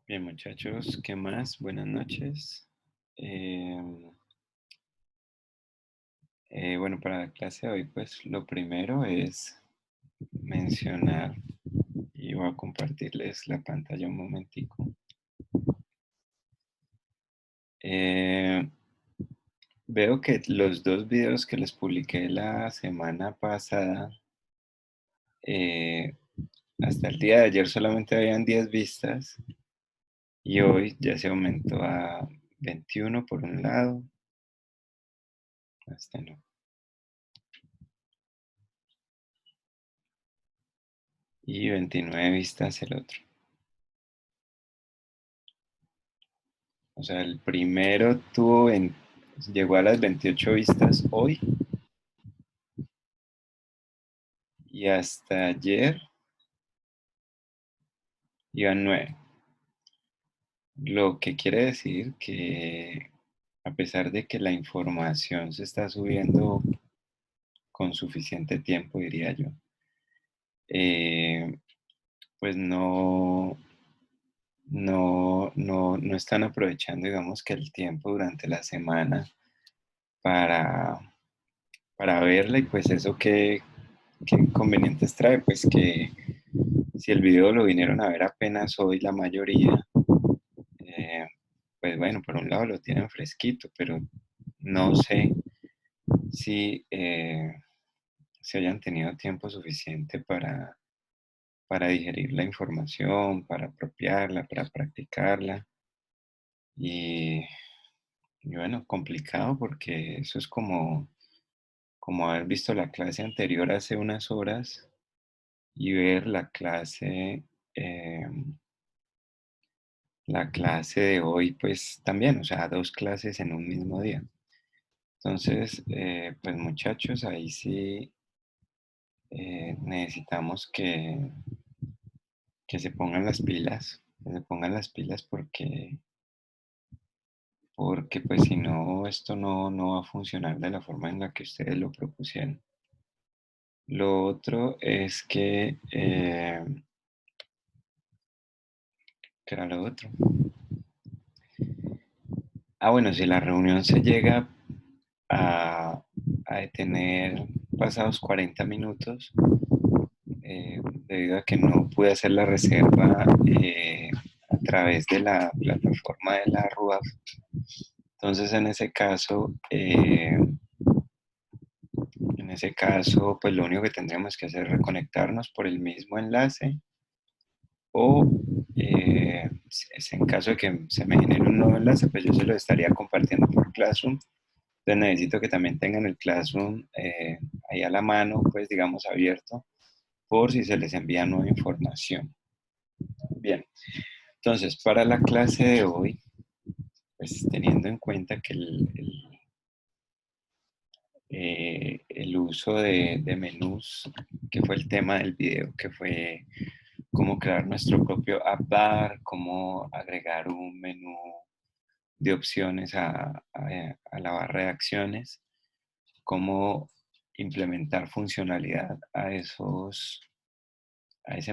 Bien, muchachos, ¿qué más? Buenas noches. Bueno, para la clase de hoy, pues lo primero es mencionar y voy a compartirles la pantalla un momentico. Eh, Veo que los dos videos que les publiqué la semana pasada, eh, hasta el día de ayer solamente habían 10 vistas y hoy ya se aumentó a 21 por un lado, hasta no, y 29 vistas el otro. O sea, el primero llegó a las 28 vistas hoy y hasta ayer iban 9. Lo que quiere decir que a pesar de que la información se está subiendo con suficiente tiempo, diría yo, eh, pues no están aprovechando, digamos, que el tiempo durante la semana para, para verla y pues eso qué inconvenientes trae, pues que si el video lo vinieron a ver apenas hoy la mayoría, eh, pues bueno, por un lado lo tienen fresquito, pero no sé si hayan tenido tiempo suficiente para digerir la información, para apropiarla, para practicarla. Y, y bueno, complicado porque eso es como haber visto la clase anterior hace unas horas y ver la clase de hoy, pues también, o sea, dos clases en un mismo día. Entonces, pues muchachos, ahí sí necesitamos que se pongan las pilas, que se pongan las pilas porque pues si no, esto no va a funcionar de la forma en la que ustedes lo propusieron. Lo otro es ¿qué era lo otro? Ah, bueno, si la reunión se llega a, a detener pasados 40 minutos, debido a que no pude hacer la reserva a través de la plataforma de la RUAF. Entonces, en ese caso, pues lo único que tendríamos que hacer es reconectarnos por el mismo enlace o si en caso de que se me genere un nuevo enlace, pues yo se lo estaría compartiendo por Classroom. Entonces necesito que también tengan el Classroom ahí a la mano, pues digamos abierto, por si se les envía nueva información. Bien, entonces para la clase de hoy, pues teniendo en cuenta que el uso de menús, que fue el tema del video, que fue cómo crear nuestro propio app bar, cómo agregar un menú de opciones a la barra de acciones, cómo implementar funcionalidad a ese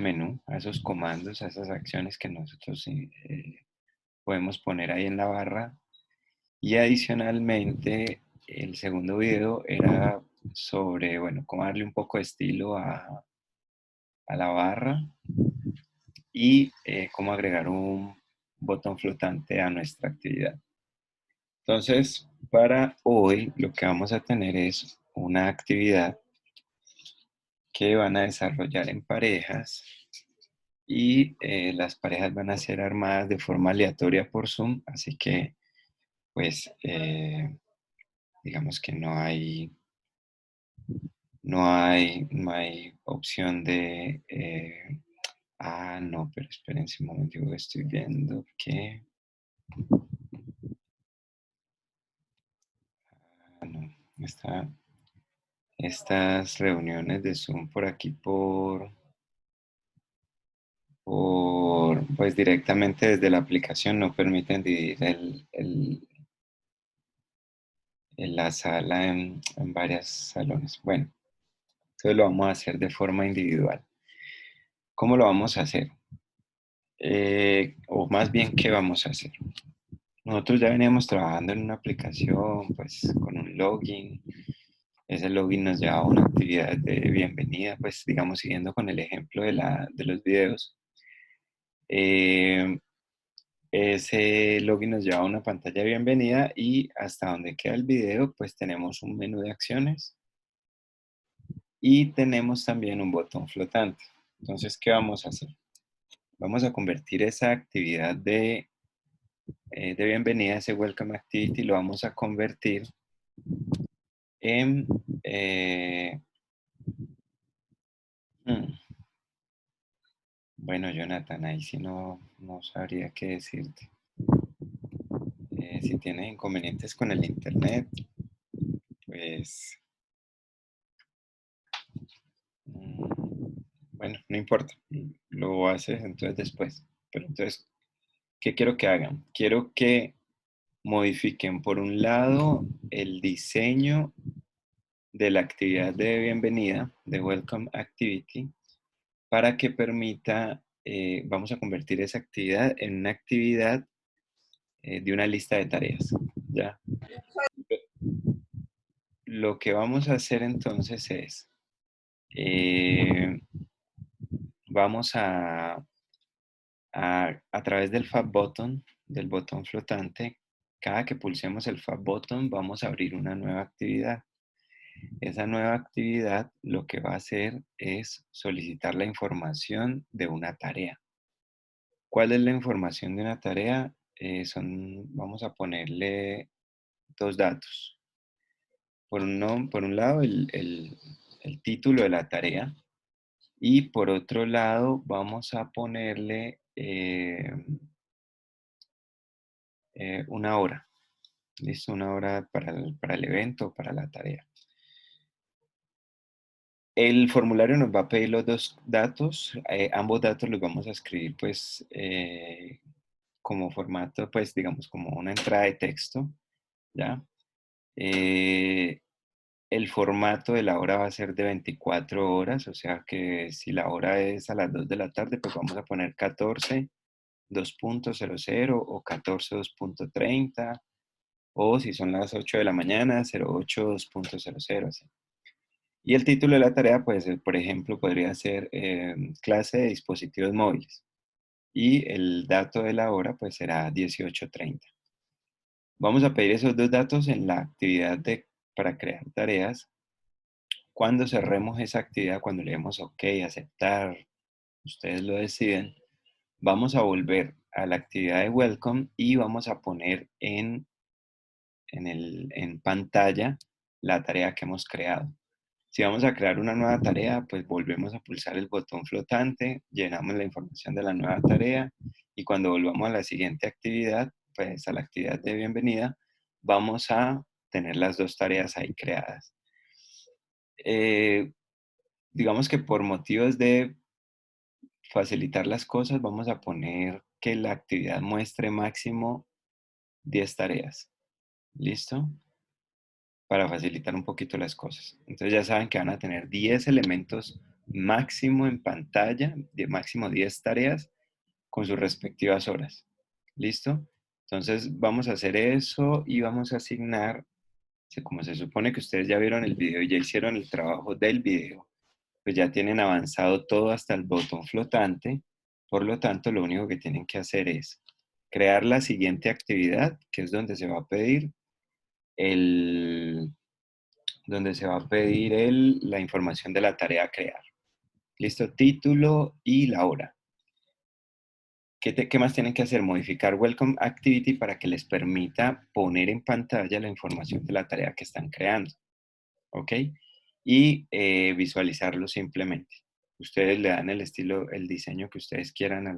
menú, a esos comandos, a esas acciones que nosotros podemos poner ahí en la barra. Y adicionalmente, el segundo video era sobre, bueno, cómo darle un poco de estilo a la barra y cómo agregar un botón flotante a nuestra actividad. Entonces, para hoy lo que vamos a tener es una actividad que van a desarrollar en parejas y las parejas van a ser armadas de forma aleatoria por Zoom, así que pues digamos que no hay opción de... no, pero espérense un momento, estoy viendo que... no, estas reuniones de Zoom por aquí pues directamente desde la aplicación no permiten dividir la sala en varios salones. Bueno, entonces lo vamos a hacer de forma individual. ¿Cómo lo vamos a hacer? O más bien, ¿qué vamos a hacer? Nosotros ya veníamos trabajando en una aplicación, pues con un login. Ese login nos llevaba a una actividad de bienvenida, pues digamos, siguiendo con el ejemplo de los videos. Eh, Ese login nos lleva a una pantalla de bienvenida y hasta donde queda el video, pues tenemos un menú de acciones y tenemos también un botón flotante. Entonces, ¿qué vamos a hacer? Vamos a convertir esa actividad de bienvenida, ese Welcome Activity, lo vamos a convertir en... eh, hmm, bueno, Jonathan, ahí sí no sabría qué decirte. Si tienes inconvenientes con el internet, pues... bueno, no importa, lo haces entonces después. Pero entonces, ¿qué quiero que hagan? Quiero que modifiquen por un lado el diseño de la actividad de bienvenida, de Welcome Activity, para que permita, vamos a convertir esa actividad en una actividad de una lista de tareas. ¿Ya? Lo que vamos a hacer entonces es, eh, vamos a través del Fab Button, del botón flotante, cada que pulsemos el Fab Button vamos a abrir una nueva actividad. Esa nueva actividad lo que va a hacer es solicitar la información de una tarea. ¿Cuál es la información de una tarea? Vamos a ponerle dos datos. Por un lado, el título de la tarea y por otro lado vamos a ponerle una hora. ¿Listo? Una hora para el evento, para la tarea. El formulario nos va a pedir los dos datos. Ambos datos los vamos a escribir pues como formato, pues digamos como una entrada de texto, ¿ya? Eh, el formato de la hora va a ser de 24 horas, o sea que si la hora es a las 2 de la tarde, pues vamos a poner 14 2.00 o 14 2.30, o si son las 8 de la mañana, 08 2.00, así. Y el título de la tarea, pues, por ejemplo, podría ser clase de dispositivos móviles. Y el dato de la hora, pues, será 18:30. Vamos a pedir esos dos datos en la actividad para crear tareas. Cuando cerremos esa actividad, cuando le demos OK, aceptar, ustedes lo deciden, vamos a volver a la actividad de Welcome y vamos a poner en pantalla la tarea que hemos creado. Si vamos a crear una nueva tarea, pues volvemos a pulsar el botón flotante, llenamos la información de la nueva tarea y cuando volvamos a la siguiente actividad, pues a la actividad de bienvenida, vamos a tener las dos tareas ahí creadas. Digamos que por motivos de facilitar las cosas, vamos a poner que la actividad muestre máximo 10 tareas. ¿Listo? Para facilitar un poquito las cosas. Entonces ya saben que van a tener 10 elementos máximo en pantalla, máximo 10 tareas con sus respectivas horas. ¿Listo? Entonces vamos a hacer eso y vamos a asignar, como se supone que ustedes ya vieron el video y ya hicieron el trabajo del video, pues ya tienen avanzado todo hasta el botón flotante. Por lo tanto, lo único que tienen que hacer es crear la siguiente actividad, que es donde se va a pedir el, la información de la tarea a crear. Listo, título y la hora. ¿Qué más tienen que hacer? Modificar Welcome Activity para que les permita poner en pantalla la información de la tarea que están creando. ¿Ok? Y visualizarlo simplemente. Ustedes le dan el estilo, el diseño que ustedes quieran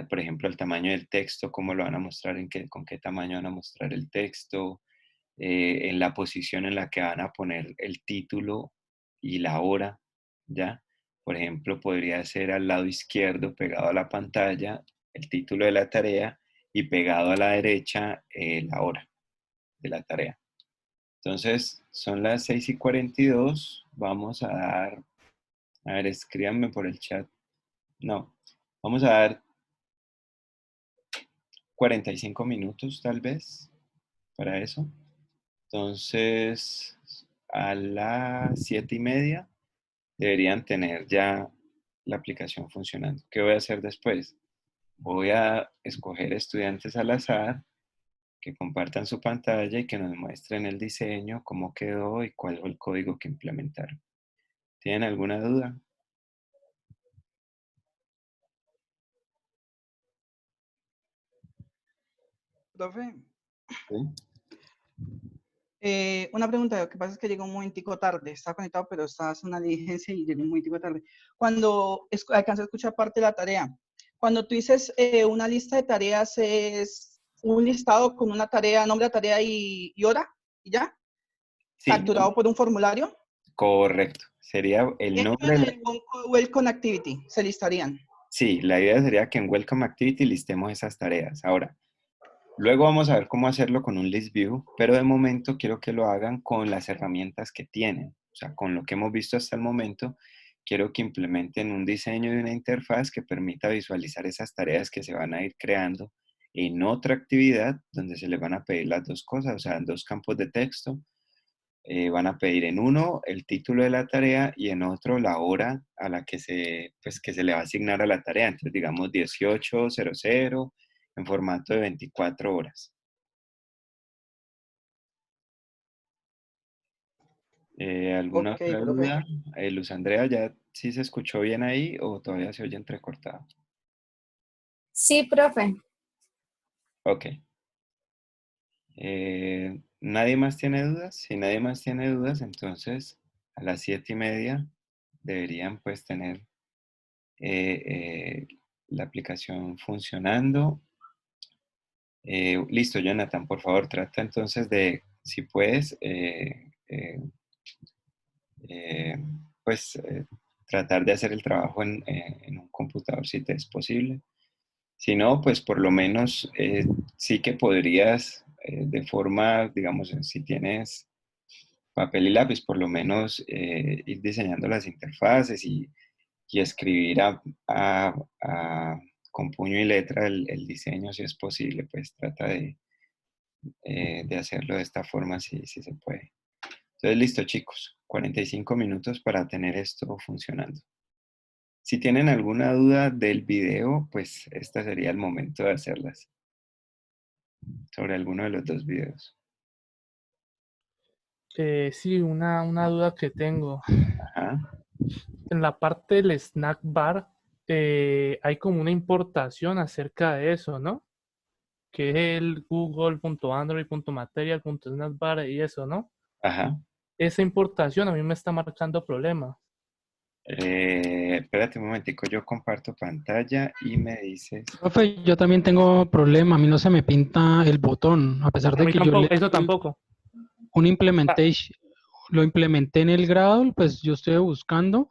por ejemplo, el tamaño del texto, cómo lo van a mostrar, con qué tamaño van a mostrar el texto, en la posición en la que van a poner el título y la hora, ¿ya? Por ejemplo, podría ser al lado izquierdo, pegado a la pantalla, el título de la tarea y pegado a la derecha, la hora de la tarea. Entonces, son las 6:42. Vamos a dar, a ver, escríbanme por el chat. No, Vamos a dar 45 minutos tal vez para eso. Entonces, a las 7:30 deberían tener ya la aplicación funcionando. ¿Qué voy a hacer después? Voy a escoger estudiantes al azar que compartan su pantalla y que nos muestren el diseño, cómo quedó y cuál fue el código que implementaron. ¿Tienen alguna duda? Profe, ¿Sí? una pregunta, lo que pasa es que llegué un momentico tarde, estaba conectado, pero estaba haciendo una diligencia y llegué un momentico tarde. Cuando alcancé a escuchar parte de la tarea, cuando tú dices una lista de tareas, ¿es un listado con una tarea, nombre de tarea y hora? ¿Y ya? Sí, ¿Capturado por un formulario? correcto. Sería el Esto nombre. en el Welcome Activity, se listarían. Sí, la idea sería que en Welcome Activity listemos esas tareas. Ahora, luego vamos a ver cómo hacerlo con un list view, pero de momento quiero que lo hagan con las herramientas que tienen. O sea, con lo que hemos visto hasta el momento, quiero que implementen un diseño de una interfaz que permita visualizar esas tareas que se van a ir creando en otra actividad donde se les van a pedir las dos cosas, o sea, en dos campos de texto. Van a pedir en uno el título de la tarea y en otro la hora a la que pues, que se le va a asignar a la tarea. Entonces, digamos 18:00 en formato de 24 horas. ¿Alguna Ok, otra profe. duda? Luz Andrea, ¿ya sí se escuchó bien ahí o todavía se oye entrecortado? Sí, profe. Ok. ¿Nadie más tiene dudas? Si nadie más tiene dudas, entonces a las 7:30 deberían pues tener eh, eh, la aplicación funcionando. Listo, Jonathan, por favor, trata entonces de, si puedes, eh, pues tratar de hacer el trabajo en un computador si te es posible. Si no, pues por lo menos sí que podrías, de forma, digamos, si tienes papel y lápiz, por lo menos ir diseñando las interfaces y escribir con puño y letra el diseño, si es posible, pues trata de hacerlo de esta forma si se puede. Entonces, listo, chicos, 45 minutos para tener esto funcionando. Si tienen alguna duda del video, pues este sería el momento de hacerlas sobre alguno de los dos videos. Sí, una duda que tengo. Ajá, En la parte del snack bar hay como una importación acerca de eso, ¿no? Que es el google.android.material.snackbar y eso, ¿no? ajá. Esa importación a mí me está marcando problemas. Espérate un momentico, yo comparto pantalla y me dices, Profe, yo también tengo problema, a mí no se me pinta el botón, a pesar A de mí que yo le tampoco, eso tampoco. un Ah, implementation, lo implementé en el Gradle, pues yo estoy buscando,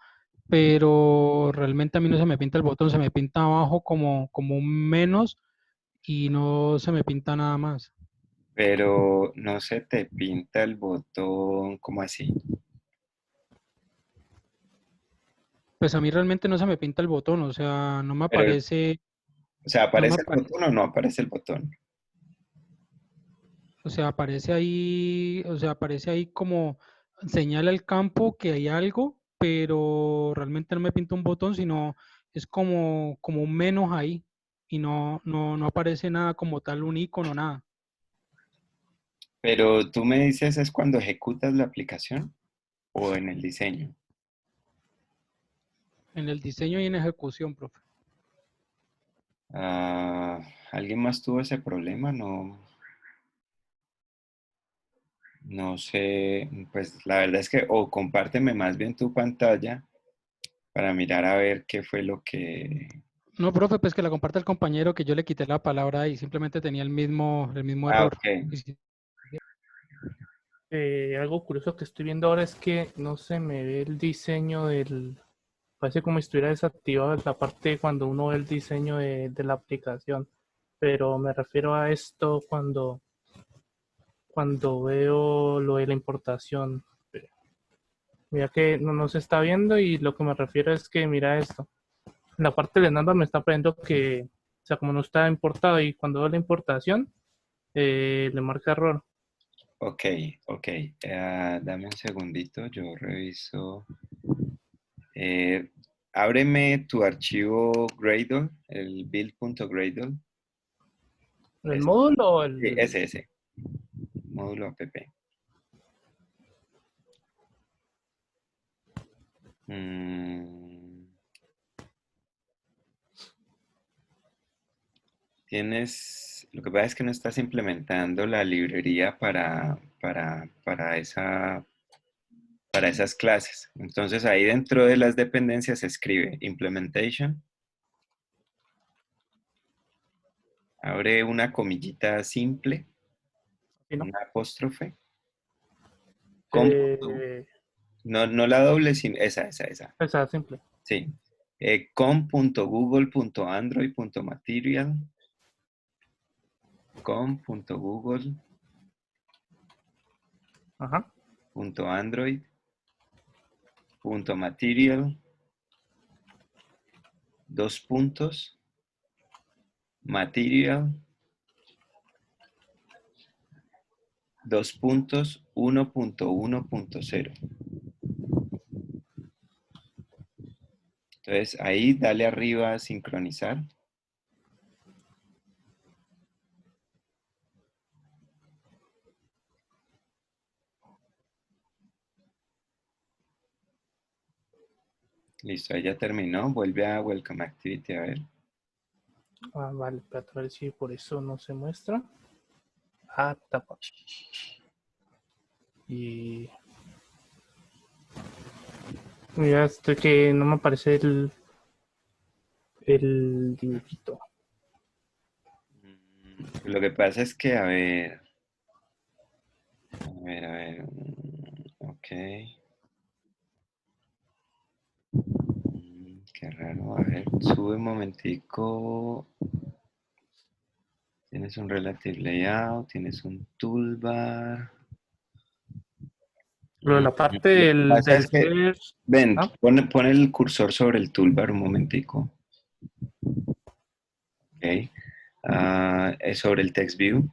pero realmente a mí no se me pinta el botón, se me pinta abajo como un menos y no se me pinta nada más. pero no se te pinta el botón, ¿cómo así? Pues a mí realmente no se me pinta el botón, o sea, Pero, o sea, no me ¿aparece el aparece, botón o no aparece el botón? o sea, aparece ahí como señala el campo que hay algo, pero realmente no me pinta un botón, sino es como un menos ahí y no aparece nada como tal, un icono, nada. Pero tú me dices, ¿es cuando ejecutas la aplicación o en el diseño? En el diseño y en ejecución, profe. Ah, ¿alguien más tuvo ese problema? No, no sé, pues la verdad es que, o compárteme más bien tu pantalla para mirar a ver qué fue lo que... No, profe, pues que la comparte el compañero que yo le quité la palabra y simplemente tenía el mismo Ah, error. ok. Y sí, algo curioso que estoy viendo ahora es que no se me ve el diseño del... Parece como si estuviera desactivado la parte cuando uno ve el diseño de la aplicación. Pero me refiero a esto cuando veo lo de la importación. Mira que no se está viendo y lo que me refiero es que mira esto. En la parte de Nanda me está poniendo que, o sea, como no está importado y cuando veo la importación, le marca error. Ok, ok. Dame un segundito, yo reviso. Ábreme tu archivo Gradle, el build.gradle. ¿El Ese, módulo o sí, el...? ese, módulo app. Mm, lo que pasa es que no estás implementando la librería para esas clases. Entonces ahí dentro de las dependencias se escribe implementation, abre una comillita simple, Sí, ¿no? una apóstrofe, com.google, Eh, no la doble, sino esa. esa simple. Sí. com.google.android.material, Ajá. com.google.android.material, dos puntos, material, dos puntos, 1.1.0. Entonces ahí dale arriba a sincronizar. Listo, ahí ya terminó. Vuelve a Welcome Activity a ver. Ah, vale, espérate, a ver si por eso no se muestra. Ah, tapa. Y mira, esto que no me aparece el dibujito. Lo que pasa es que, a ver. Ok. Qué raro. A ver, sube un momentico. Tienes un relative layout, tienes un toolbar. Lo de la parte Lo que pasa del es que, search. ven, Ah, pon el cursor sobre el toolbar un momentico. Ok. Es sobre el text view.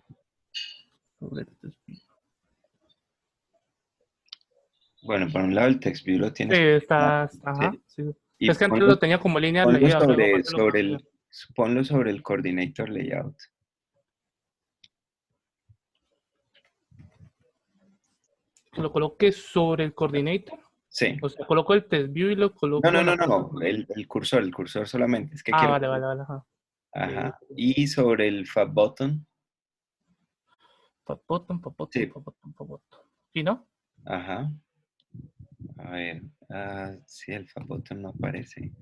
Bueno, por un lado el text view lo sí, tienes. está, Sí. ajá, sí. Y Es que antes lo tenía como línea ponlo leída, luego aparte lo cambié. ponlo sobre el coordinator layout. Lo coloqué sobre el coordinator. Sí. O sea, coloco el test view y lo coloco en la parte. No. El cursor solamente. Es que Ah, quiero. vale, ajá. Ajá. Y sobre el Fab Button. Pop button, pop button, Sí. pop button, pop button. ¿Sí, no? Ajá. A ver. Sí, el Fab Button no aparece.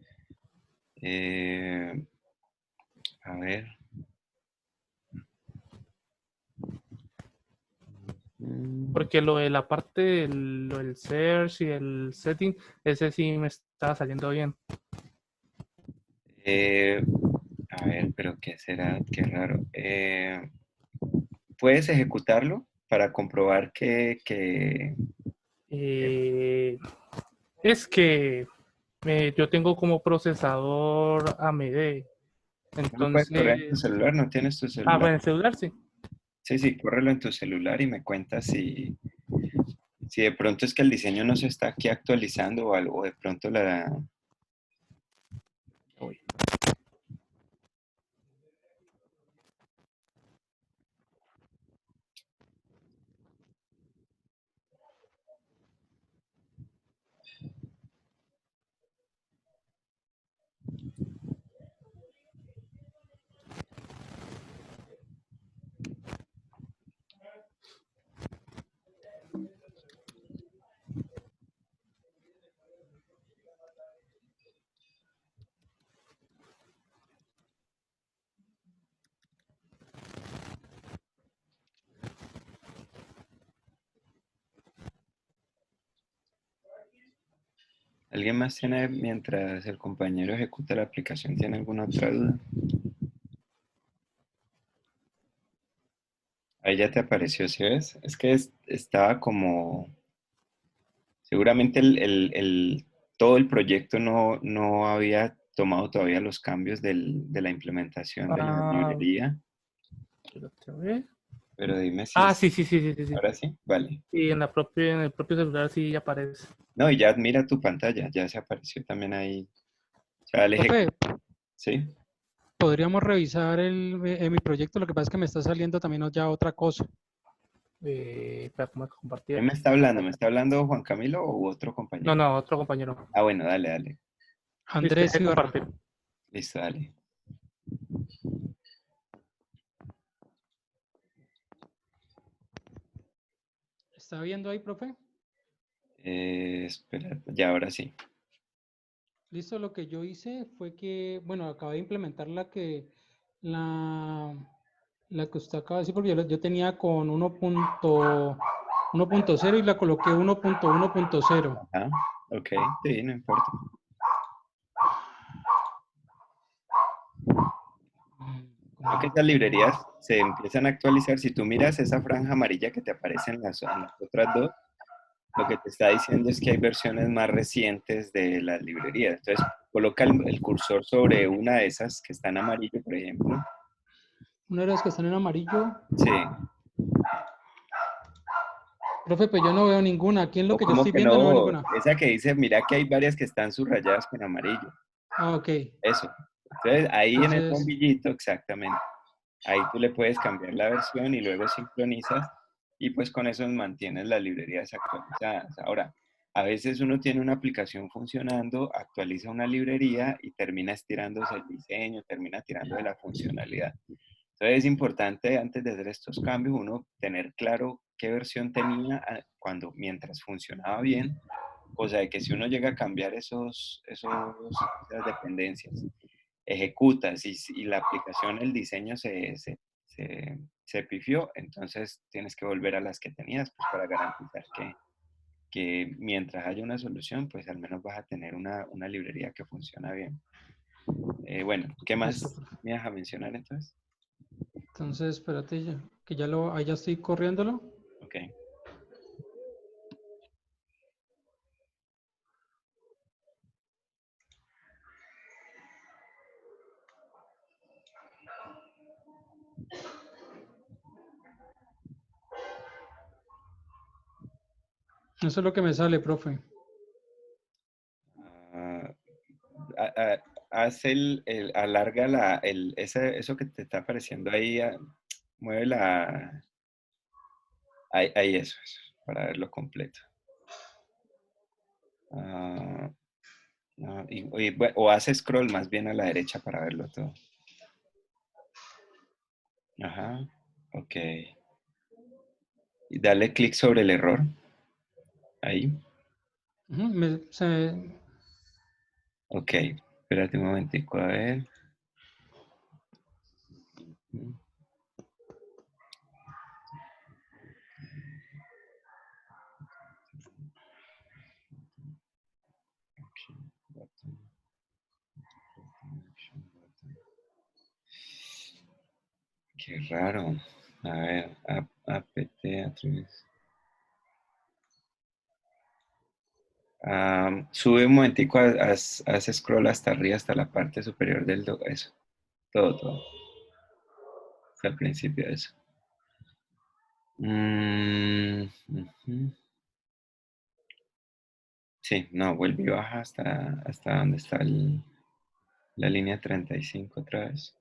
A ver. Porque lo de la parte lo del search y el setting, ese sí me estaba saliendo bien. Eh, a ver, pero ¿qué será? Qué raro. ¿Puedes ejecutarlo para comprobar que Eh, es que yo tengo como procesador AMD, no lo puedes correr en tu entonces, celular? ¿No tienes tu ah, celular? bueno, en celular sí. Sí, córrelo en tu celular y me cuentas si de pronto es que el diseño no se está aquí actualizando o algo, de pronto uy. ¿Alguien más tiene, mientras el compañero ejecuta la aplicación, tiene alguna otra duda? Ahí ya te apareció, ¿sí ves? Es que estaba como, seguramente todo el proyecto no había tomado todavía los cambios de la implementación de la Ah, librería, espérate, a ver. pero dime si Ah, sí, sí, sí, sí, sí, sí. ahora sí, vale. Sí, en el propio celular sí aparece. No, y ya mira tu pantalla, ya se apareció también ahí. O sea, dale Profe, sí, podríamos revisar mi proyecto, lo que pasa es que me está saliendo también ya otra cosa. Espera, ¿cómo es que compartir ¿quién me aquí? está hablando? ¿Me está hablando Juan Camilo o otro No, compañero? no, otro compañero. Ah, bueno, dale, dale. Listo, Andrés deje de Ibarra. compartir. Listo, dale. ¿Está viendo ahí, profe? Espera, ya ahora sí. Listo, lo que yo hice fue que, bueno, acabé de implementar la, la que usted acaba de decir, porque yo tenía con 1.0 y la coloqué 1.1.0. Ajá, ok, sí, no importa. Creo que esas librerías se empiezan a actualizar. Si tú miras esa franja amarilla que te aparece en las otras dos, lo que te está diciendo es que hay versiones más recientes de las librerías. Entonces, coloca el cursor sobre una de esas que está en amarillo, por ejemplo. Una de las que están en amarillo. Sí. Profe, pues yo no veo ninguna. Aquí en lo O que yo como estoy que viendo no veo no, ninguna. esa que dice, mira que hay varias que están subrayadas con amarillo. Ah, ok. Eso. Entonces, ahí en el Entonces, bombillito, exactamente. Ahí tú le puedes cambiar la versión y luego sincronizas y pues con eso mantienes las librerías actualizadas. Ahora, a veces uno tiene una aplicación funcionando, actualiza una librería y termina estirándose el diseño, termina tirando de la funcionalidad. Entonces es importante antes de hacer estos cambios uno tener claro qué versión tenía mientras funcionaba bien, cosa de que si uno llega a cambiar esas dependencias ejecutas y la aplicación, el diseño se pifió, entonces tienes que volver a las que tenías pues, para garantizar que mientras haya una solución, pues al menos vas a tener una librería que funciona bien. Bueno, ¿qué listo, más profe. me vas a mencionar entonces? Entonces, espérate, que ahí ya estoy corriéndolo. Ok. Eso es lo que me sale, profe. Ah, haz alarga eso que te está apareciendo ahí, mueve ahí eso, para verlo completo. Ah, no, o haz scroll más bien a la derecha para verlo todo. Ajá, ok. Y dale clic sobre el error. Ahí. Ujú, Ok. Espérate un momentico, a ver. Qué raro. A ver, apt atributos. Sube un momentico, haz scroll hasta arriba, hasta la parte superior del eso. Todo. Hasta el principio de eso. Ujú. Sí, no, vuelve y baja hasta donde está la línea 35 otra vez.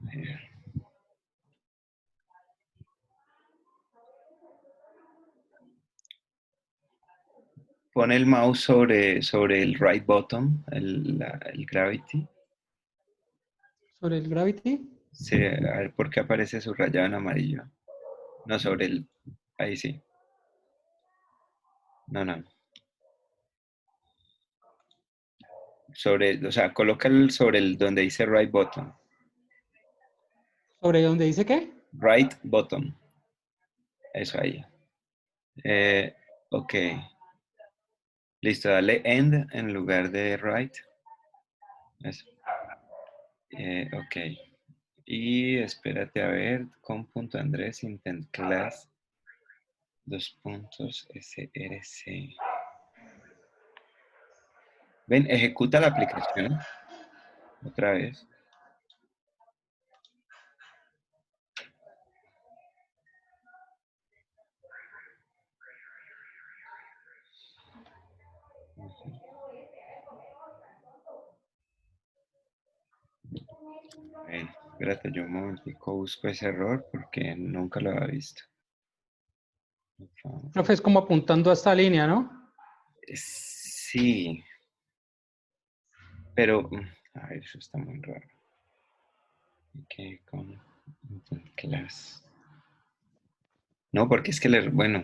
A ver. Pon el mouse sobre el right button, el gravity. sobre el Gravity. Sí, a ver por qué aparece subrayado en amarillo. No, ahí sí. No. O sea, coloca sobre el donde dice right button. ¿Sobre donde dice qué? Right button. Eso ahí. Ok. Listo, dale end en lugar de right. Eso. Ok. Y espérate a ver, con punto Andrés, intent class, dos puntos, src. Ven, ejecuta la aplicación otra vez. Ven, espérate, yo un momentico busco ese error porque nunca lo había visto. Profe, es como apuntando a esta línea, ¿no? Sí, pero, a ver, eso está muy raro. Ok, con class. No, porque es que, bueno,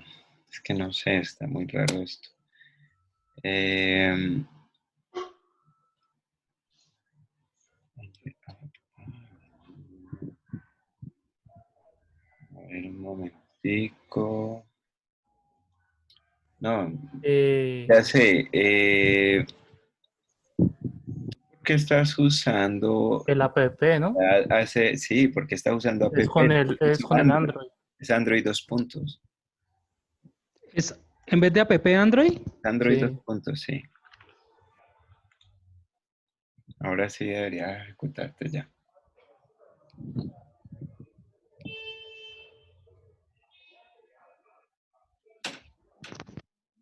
es que no sé, está muy raro esto. Em, a ver, un momentico. No, ya sé. ¿Por qué estás usando? El app, ¿no? Sí, porque estás usando app. Porque Es con el Android. Es Android 2 puntos. Es en vez de app Android. Android 2 Sí. puntos, sí. Ahora sí debería ejecutarte ya.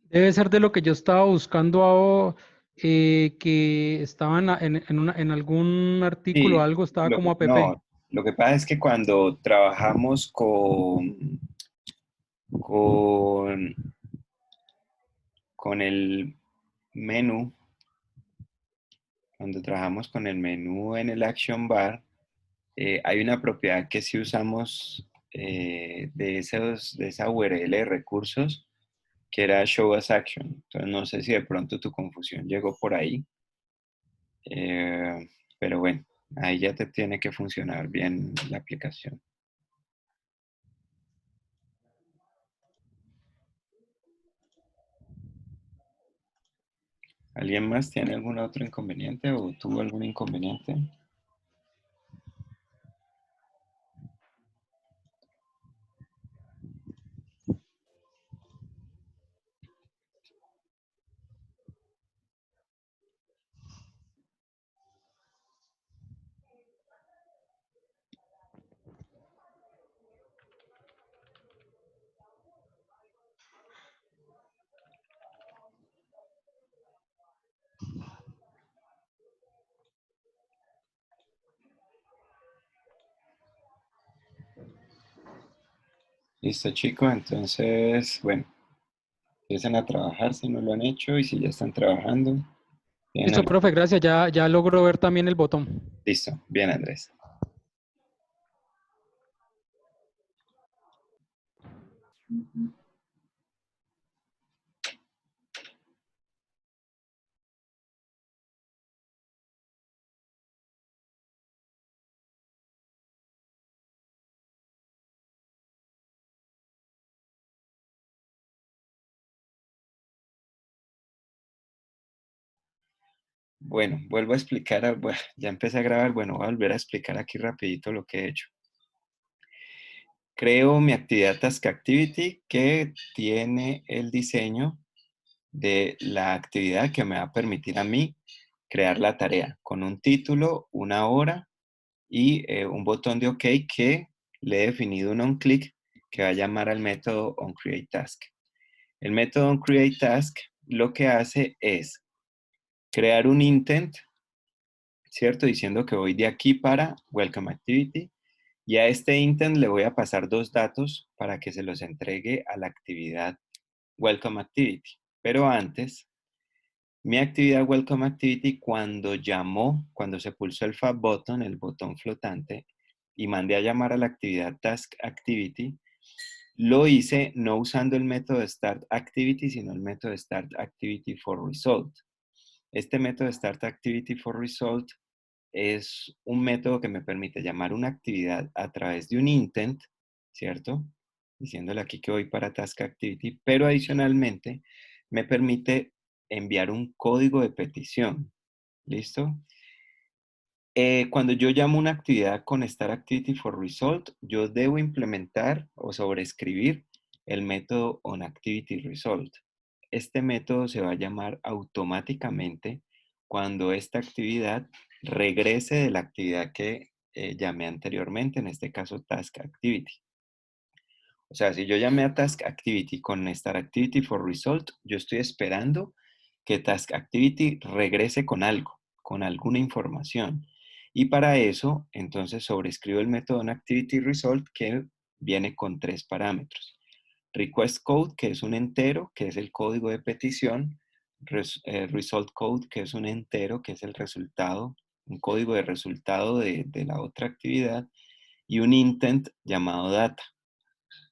Debe ser de lo que yo estaba buscando que estaba en algún artículo o Sí, algo, estaba como app. no, lo que pasa es que cuando trabajamos con, con el menú, cuando trabajamos con el menú en el Action Bar, hay una propiedad que si usamos de esa URL de recursos, que era Show as Action. Entonces no sé si de pronto tu confusión llegó por ahí, pero bueno, ahí ya te tiene que funcionar bien la aplicación. ¿Alguien más tiene algún otro inconveniente o tuvo algún inconveniente? Listo, chicos. Entonces, bueno, empiecen a trabajar si no lo han hecho y si ya están trabajando. Bien, Listo, profe, gracias. Ya logro ver también el botón. listo. Bien, Andrés. Bueno, vuelvo a explicar, bueno, ya empecé a grabar, bueno, voy a volver a explicar aquí rapidito lo que he hecho. Creo mi actividad Task Activity que tiene el diseño de la actividad que me va a permitir a mí crear la tarea con un título, una hora y un botón de OK que le he definido un onClick que va a llamar al método onCreateTask. El método onCreateTask lo que hace es crear un intent, ¿cierto? Diciendo que voy de aquí para Welcome Activity y a este intent le voy a pasar dos datos para que se los entregue a la actividad Welcome Activity. Pero antes, mi actividad Welcome Activity cuando se pulsó el Fab Button, el botón flotante, y mandé a llamar a la actividad Task Activity, lo hice no usando el método Start Activity, sino el método Start Activity for Result. Este método Start Activity for Result es un método que me permite llamar una actividad a través de un intent, ¿cierto? Diciéndole aquí que voy para Task Activity, pero adicionalmente me permite enviar un código de petición. ¿Listo? Cuando yo llamo una actividad con Start Activity for Result, yo debo implementar o sobreescribir el método onActivityResult. Este método se va a llamar automáticamente cuando esta actividad regrese de la actividad que llamé anteriormente, en este caso Task Activity. O sea, si yo llamé a Task Activity con Start Activity for Result, yo estoy esperando que Task Activity regrese con algo, con alguna información. Y para eso, entonces sobrescribo el método ActivityResult que viene con 3 parámetros. Request Code, que es un entero, que es el código de petición. Result Code, que es un entero, que es el resultado, un código de resultado de la otra actividad. Y un intent llamado data.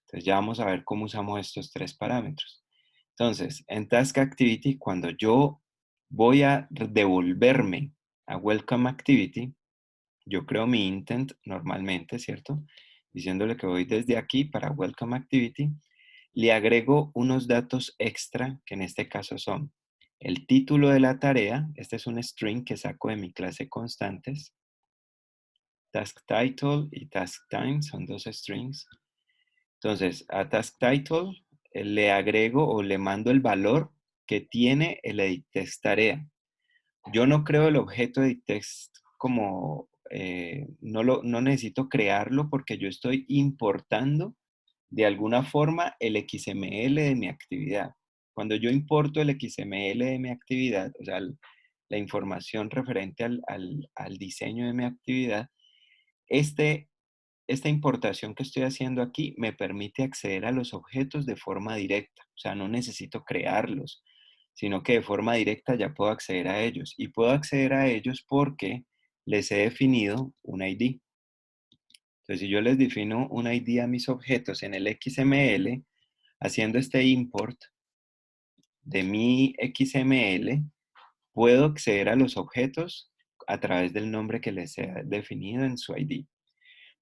Entonces ya vamos a ver cómo usamos estos 3 parámetros. Entonces, en Task Activity, cuando yo voy a devolverme a Welcome Activity, yo creo mi intent normalmente, ¿cierto? Diciéndole que voy desde aquí para Welcome Activity, le agrego unos datos extra, que en este caso son el título de la tarea, este es un string que saco de mi clase constantes, Task Title y Task Time son 2 strings. Entonces, a Task Title le agrego o le mando el valor que tiene el edit text tarea. Yo no creo el objeto edit text como, no necesito crearlo porque yo estoy importando de alguna forma el XML de mi actividad. Cuando yo importo el XML de mi actividad, o sea, la información referente al diseño de mi actividad, esta importación que estoy haciendo aquí me permite acceder a los objetos de forma directa. O sea, no necesito crearlos, sino que de forma directa ya puedo acceder a ellos. Y puedo acceder a ellos porque les he definido un ID. Entonces, si yo les defino un ID a mis objetos en el XML, haciendo este import de mi XML, puedo acceder a los objetos a través del nombre que les he definido en su ID.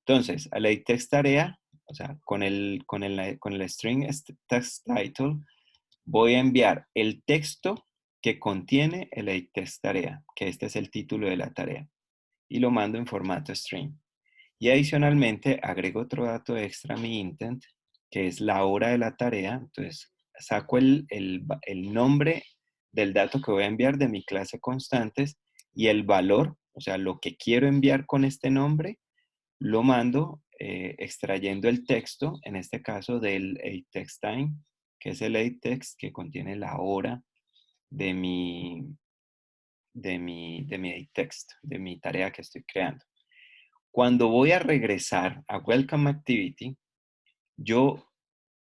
Entonces, a la text tarea, o sea, con el string text title, voy a enviar el texto que contiene el edit text tarea, que este es el título de la tarea, y lo mando en formato string. Y adicionalmente agrego otro dato extra a mi intent, que es la hora de la tarea. Entonces, saco el nombre del dato que voy a enviar de mi clase constantes y el valor, o sea, lo que quiero enviar con este nombre, lo mando extrayendo el texto, en este caso del edit text time, que es el edit text que contiene la hora de mi edit text, de mi tarea que estoy creando. Cuando voy a regresar a Welcome Activity, yo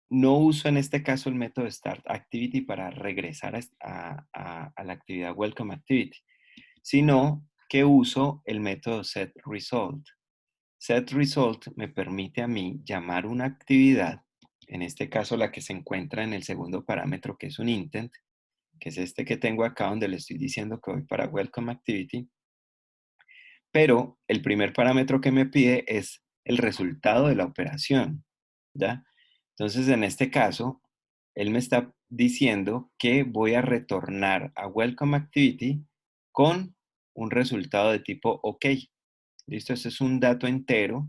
no uso en este caso el método Start Activity para regresar a la actividad Welcome Activity, sino que uso el método setResult. SetResult me permite a mí llamar una actividad, en este caso la que se encuentra en el segundo parámetro, que es un intent, que es este que tengo acá donde le estoy diciendo que voy para Welcome Activity, pero el primer parámetro que me pide es el resultado de la operación, ¿ya? Entonces, en este caso, él me está diciendo que voy a retornar a Welcome Activity con un resultado de tipo OK. ¿Listo? Este es un dato entero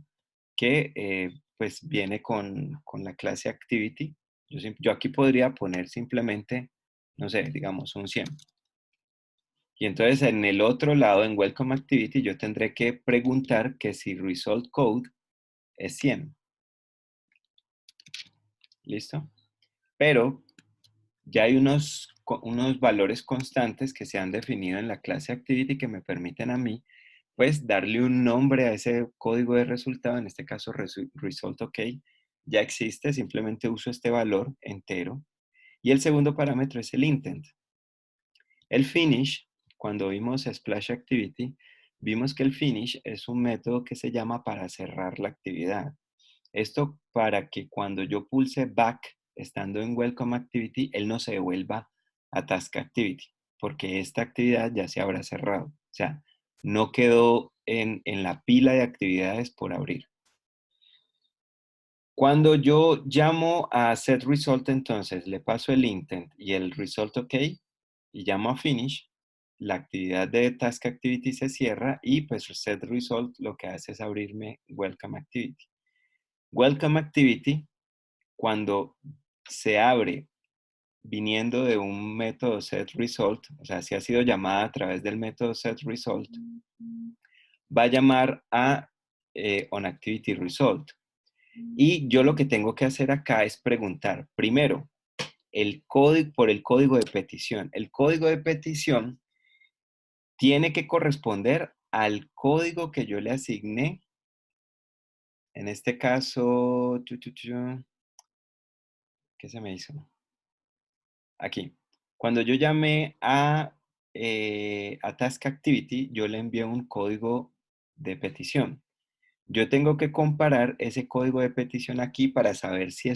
que pues viene con la clase Activity. Yo aquí podría poner simplemente, no sé, digamos un 100. Y entonces en el otro lado, en Welcome Activity, yo tendré que preguntar que si Result Code es 100. ¿Listo? Pero ya hay unos valores constantes que se han definido en la clase Activity que me permiten a mí, pues, darle un nombre a ese código de resultado, en este caso Result OK. Ya existe, simplemente uso este valor entero. Y el segundo parámetro es el intent. El finish, cuando vimos Splash Activity, vimos que el finish es un método que se llama para cerrar la actividad. Esto para que cuando yo pulse back, estando en Welcome Activity, él no se devuelva a Task Activity, porque esta actividad ya se habrá cerrado. O sea, no quedó en la pila de actividades por abrir. Cuando yo llamo a setResult, entonces le paso el intent y el result OK y llamo a finish, la actividad de Task Activity se cierra y pues setResult lo que hace es abrirme Welcome Activity. Welcome Activity, cuando se abre viniendo de un método setResult, o sea, si ha sido llamada a través del método setResult, va a llamar a onActivityResult. Y yo lo que tengo que hacer acá es preguntar, primero, por el código de petición. El código de petición tiene que corresponder al código que yo le asigné. En este caso, ¿qué se me hizo? Aquí. Cuando yo llamé a Task Activity, yo le envié un código de petición. Yo tengo que comparar ese código de petición aquí para saber si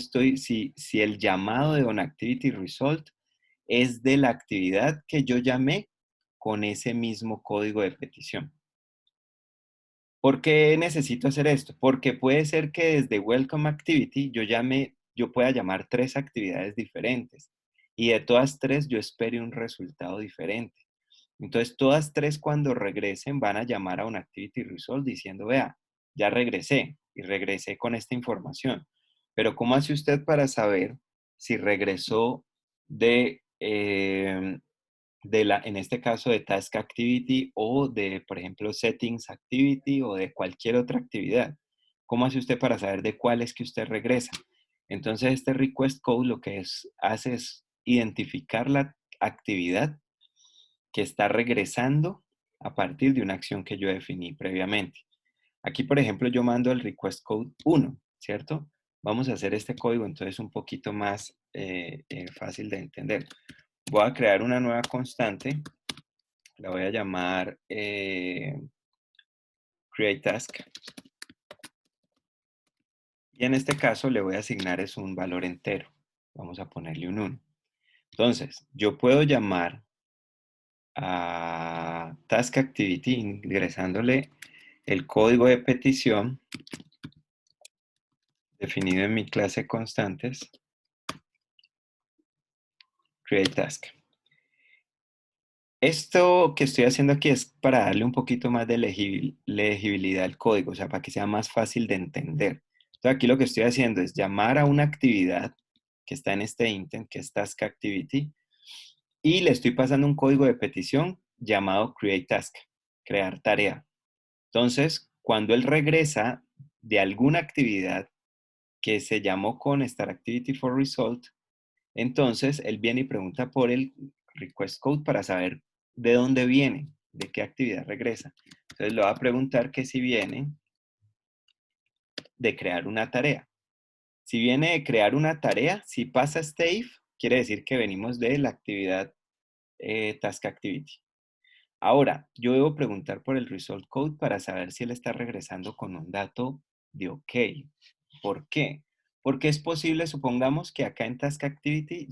el llamado de onActivityResult es de la actividad que yo llamé con ese mismo código de petición. ¿Por qué necesito hacer esto? Porque puede ser que desde Welcome Activity yo pueda llamar 3 actividades diferentes y de todas 3 yo espere un resultado diferente. Entonces, todas 3 cuando regresen van a llamar a onActivityResult diciendo, vea, ya regresé y regresé con esta información. Pero ¿cómo hace usted para saber si regresó en este caso, de Task Activity o de, por ejemplo, Settings Activity o de cualquier otra actividad? ¿Cómo hace usted para saber de cuál es que usted regresa? Entonces, este request code lo que hace es identificar la actividad que está regresando a partir de una acción que yo definí previamente. Aquí, por ejemplo, yo mando el request code 1, ¿cierto? Vamos a hacer este código entonces un poquito más fácil de entender. Voy a crear una nueva constante, la voy a llamar createTask. Y en este caso le voy a asignar es un valor entero. Vamos a ponerle un 1. Entonces, yo puedo llamar a Task Activity ingresándole el código de petición definido en mi clase constantes, createTask. Esto que estoy haciendo aquí es para darle un poquito más de legibilidad al código, o sea, para que sea más fácil de entender. Entonces, aquí lo que estoy haciendo es llamar a una actividad que está en este intent, que es Task Activity, y le estoy pasando un código de petición llamado createTask, crear tarea. Entonces, cuando él regresa de alguna actividad que se llamó con startActivityForResult, entonces él viene y pregunta por el request code para saber de dónde viene, de qué actividad regresa. Entonces le va a preguntar que si viene de crear una tarea. Si viene de crear una tarea, si pasa este if, quiere decir que venimos de la actividad Task Activity. Ahora, yo debo preguntar por el result code para saber si él está regresando con un dato de OK. ¿Por qué? Porque es posible, supongamos que acá en Task Activity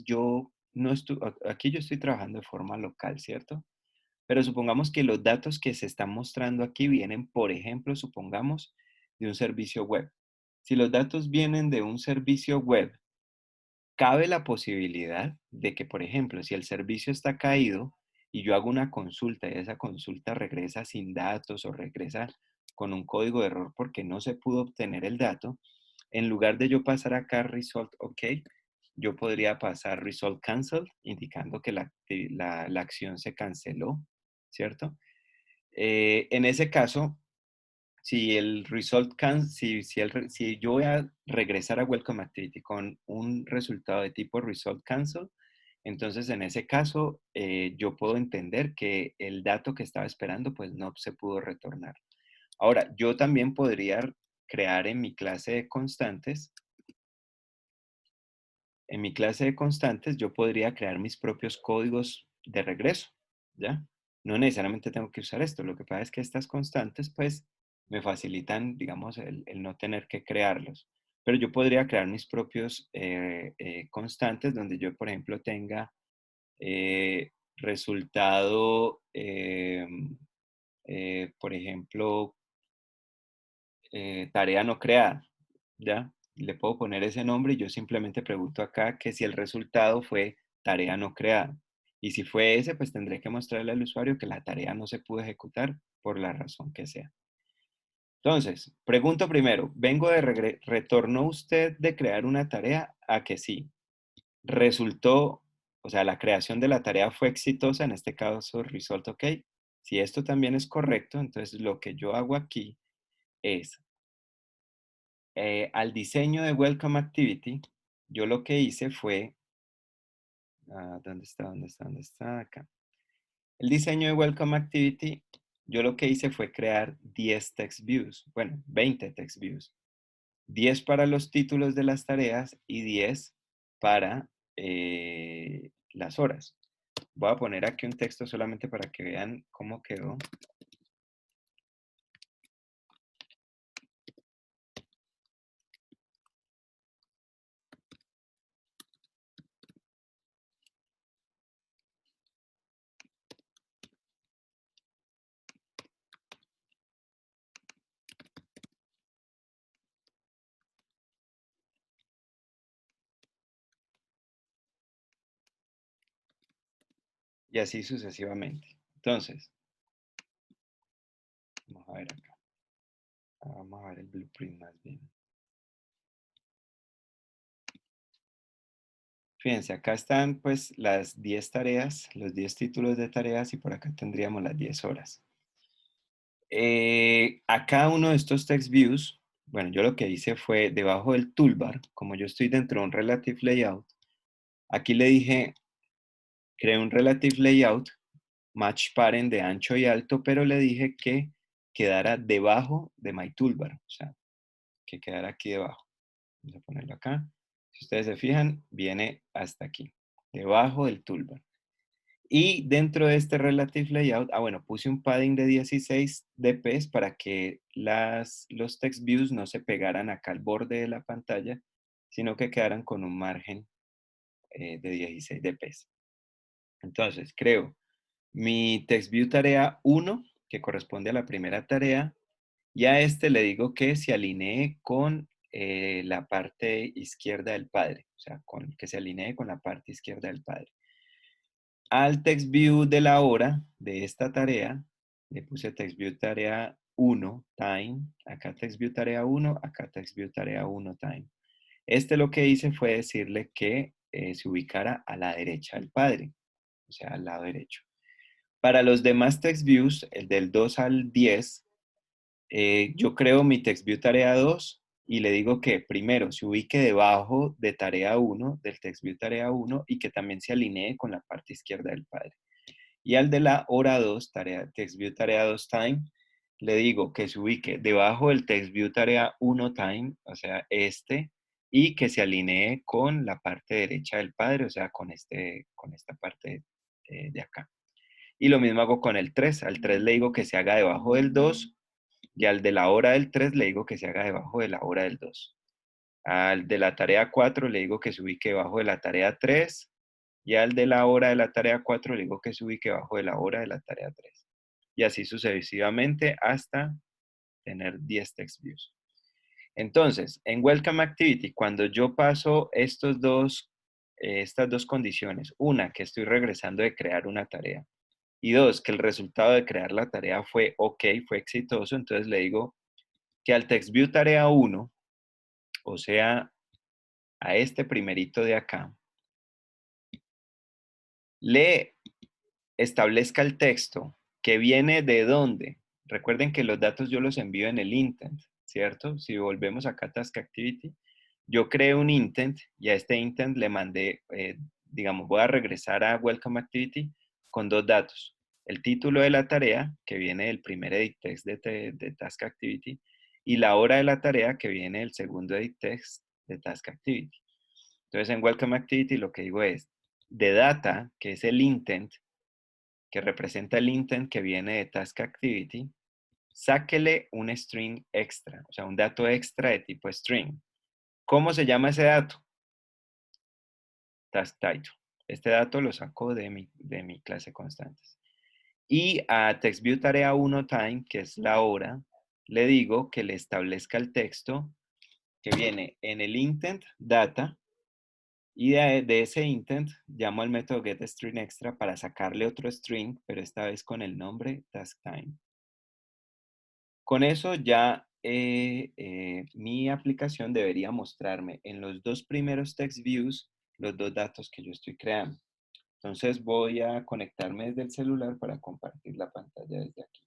aquí yo estoy trabajando de forma local, ¿cierto? Pero supongamos que los datos que se están mostrando aquí vienen, por ejemplo, supongamos, de un servicio web. Si los datos vienen de un servicio web, cabe la posibilidad de que, por ejemplo, si el servicio está caído y yo hago una consulta y esa consulta regresa sin datos o regresa con un código de error porque no se pudo obtener el dato, en lugar de yo pasar acá result OK, yo podría pasar result cancel, indicando que la acción se canceló, ¿cierto? En ese caso, si yo voy a regresar a Welcome Activity con un resultado de tipo result cancel, entonces en ese caso yo puedo entender que el dato que estaba esperando pues no se pudo retornar. Ahora, yo también podría crear en mi clase de constantes, yo podría crear mis propios códigos de regreso, ¿ya? No necesariamente tengo que usar esto. Lo que pasa es que estas constantes, pues, me facilitan, digamos, el no tener que crearlos. Pero yo podría crear mis propios constantes donde yo, por ejemplo, tenga resultado, por ejemplo, tarea no creada, ¿ya? Le puedo poner ese nombre y yo simplemente pregunto acá que si el resultado fue tarea no creada. Y si fue ese, pues tendré que mostrarle al usuario que la tarea no se pudo ejecutar por la razón que sea. Entonces, pregunto primero, ¿retornó usted de crear una tarea? A que sí. Resultó o sea, la creación de la tarea fue exitosa, en este caso, result OK. Si esto también es correcto, entonces lo que yo hago aquí es, al diseño de Welcome Activity, yo lo que hice fue, ¿dónde está? ¿Dónde está? ¿Dónde está? Acá. El diseño de Welcome Activity, yo lo que hice fue crear 10 text views, bueno, 20 text views. 10 para los títulos de las tareas y 10 para las horas. Voy a poner aquí un texto solamente para que vean cómo quedó. Y así sucesivamente. Entonces, vamos a ver acá. Vamos a ver el blueprint más bien. Fíjense, acá están pues las 10 tareas, los 10 títulos de tareas y por acá tendríamos las 10 horas. A cada uno de estos text views, bueno, yo lo que hice fue debajo del toolbar, como yo estoy dentro de un relative layout, aquí le dije, creé un relative layout, match parent de ancho y alto, pero le dije que quedara debajo de my toolbar, o sea, que quedara aquí debajo. Vamos a ponerlo acá. Si ustedes se fijan, viene hasta aquí, debajo del toolbar. Y dentro de este relative layout, bueno, puse un padding de 16 dps para que los text views no se pegaran acá al borde de la pantalla, sino que quedaran con un margen de 16 dps. Entonces, creo mi text view tarea 1, que corresponde a la primera tarea, y a este le digo que se alinee con la parte izquierda del padre, o sea, que se alinee con la parte izquierda del padre. Al text view de la hora de esta tarea, le puse text view tarea 1 time, acá text view tarea 1, acá text view tarea 1 time. Lo que hice fue decirle que se ubicara a la derecha del padre, o sea, al lado derecho. Para los demás text views, el del 2 al 10, yo creo mi text view tarea 2 y le digo que primero se ubique debajo de tarea 1, del text view tarea 1, y que también se alinee con la parte izquierda del padre. Y al de la hora 2, text view tarea 2 time, le digo que se ubique debajo del text view tarea 1 time, o sea, y que se alinee con la parte derecha del padre, o sea, con esta parte de acá. Y lo mismo hago con el 3. Al 3 le digo que se haga debajo del 2, y al de la hora del 3 le digo que se haga debajo de la hora del 2. Al de la tarea 4 le digo que se ubique debajo de la tarea 3, y al de la hora de la tarea 4 le digo que se ubique debajo de la hora de la tarea 3. Y así sucesivamente hasta tener 10 text views. Entonces, en Welcome Activity, cuando yo paso estas dos condiciones, una, que estoy regresando de crear una tarea, y dos, que el resultado de crear la tarea fue OK, fue exitoso, entonces le digo que al text view tarea 1, o sea, a este primerito de acá, le establezca el texto que viene de dónde. Recuerden que los datos yo los envío en el intent, ¿cierto? Si volvemos acá a Task Activity, yo creé un intent y a este intent le mandé, digamos, voy a regresar a Welcome Activity con dos datos. El título de la tarea, que viene del primer edit text de Task Activity, y la hora de la tarea, que viene del segundo edit text de Task Activity. Entonces, en Welcome Activity lo que digo es, de data, que es el intent, que representa el intent que viene de Task Activity, sáquele un string extra, o sea, un dato extra de tipo string. ¿Cómo se llama ese dato? Task title. Este dato lo saco de mi clase constantes. Y a TextView tarea 1 time, que es la hora, le digo que le establezca el texto que viene en el intent data, y de ese intent llamo al método getStringExtra para sacarle otro string, pero esta vez con el nombre taskTime. Con eso ya mi aplicación debería mostrarme en los dos primeros text views los dos datos que yo estoy creando. Entonces voy a conectarme desde el celular para compartir la pantalla desde aquí.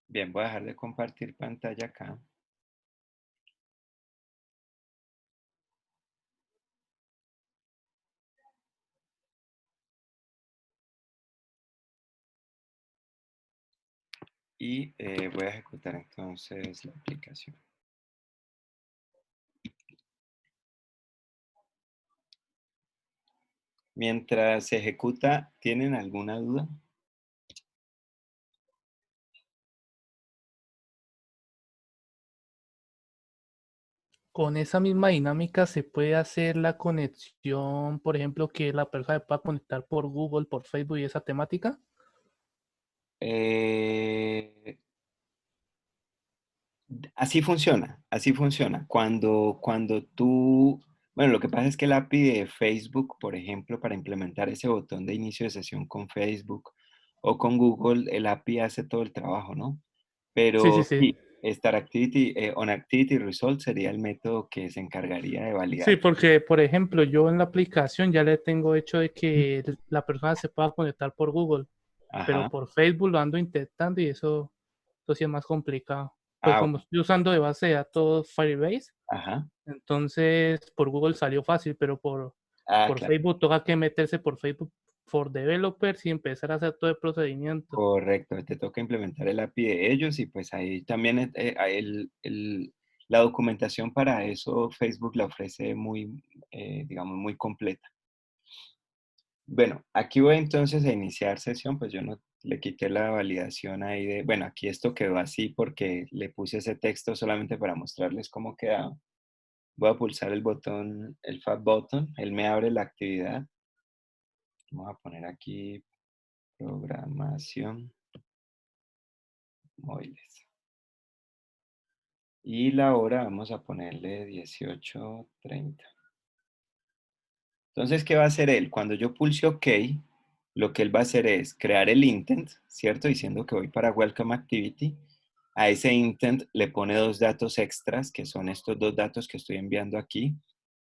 Bien, voy a dejar de compartir pantalla acá. Y voy a ejecutar entonces la aplicación. Mientras se ejecuta, ¿tienen alguna duda? Con esa misma dinámica se puede hacer la conexión, por ejemplo, que la persona pueda conectar por Google, por Facebook y esa temática. Así funciona, así funciona. Cuando tú, bueno, lo que pasa es que el API de Facebook, por ejemplo, para implementar ese botón de inicio de sesión con Facebook o con Google, el API hace todo el trabajo, ¿no? Sí, sí, Pero sí. sí, on Activity Result sería el método que se encargaría de Sí, validar. porque, por ejemplo, yo en la aplicación ya le tengo hecho de que la persona se pueda conectar por Google, pero Ajá. por Facebook lo ando intentando y eso sí es más complicado. Pues Ah, como estoy usando de base de datos Firebase, ajá. entonces por Google salió fácil, pero Ah, por claro. Facebook toca que meterse por Facebook for Developers y empezar a hacer todo el procedimiento. Correcto, te toca implementar el API de ellos y pues ahí también la documentación para eso Facebook la ofrece muy, digamos, muy completa. Bueno, aquí voy entonces a iniciar sesión, pues yo no le quité la validación ahí de, bueno, aquí esto quedó así porque le puse ese texto solamente para mostrarles cómo quedaba. Voy a pulsar el botón, el Fab Button, él me abre la actividad. Vamos a poner aquí programación móviles. Y la hora vamos a ponerle 18:30. Entonces, ¿qué va a hacer él? Cuando yo pulse OK, lo que él va a hacer es crear el intent, ¿cierto? Diciendo que voy para Welcome Activity. A ese intent le pone dos datos extras, que son estos dos datos que estoy enviando aquí.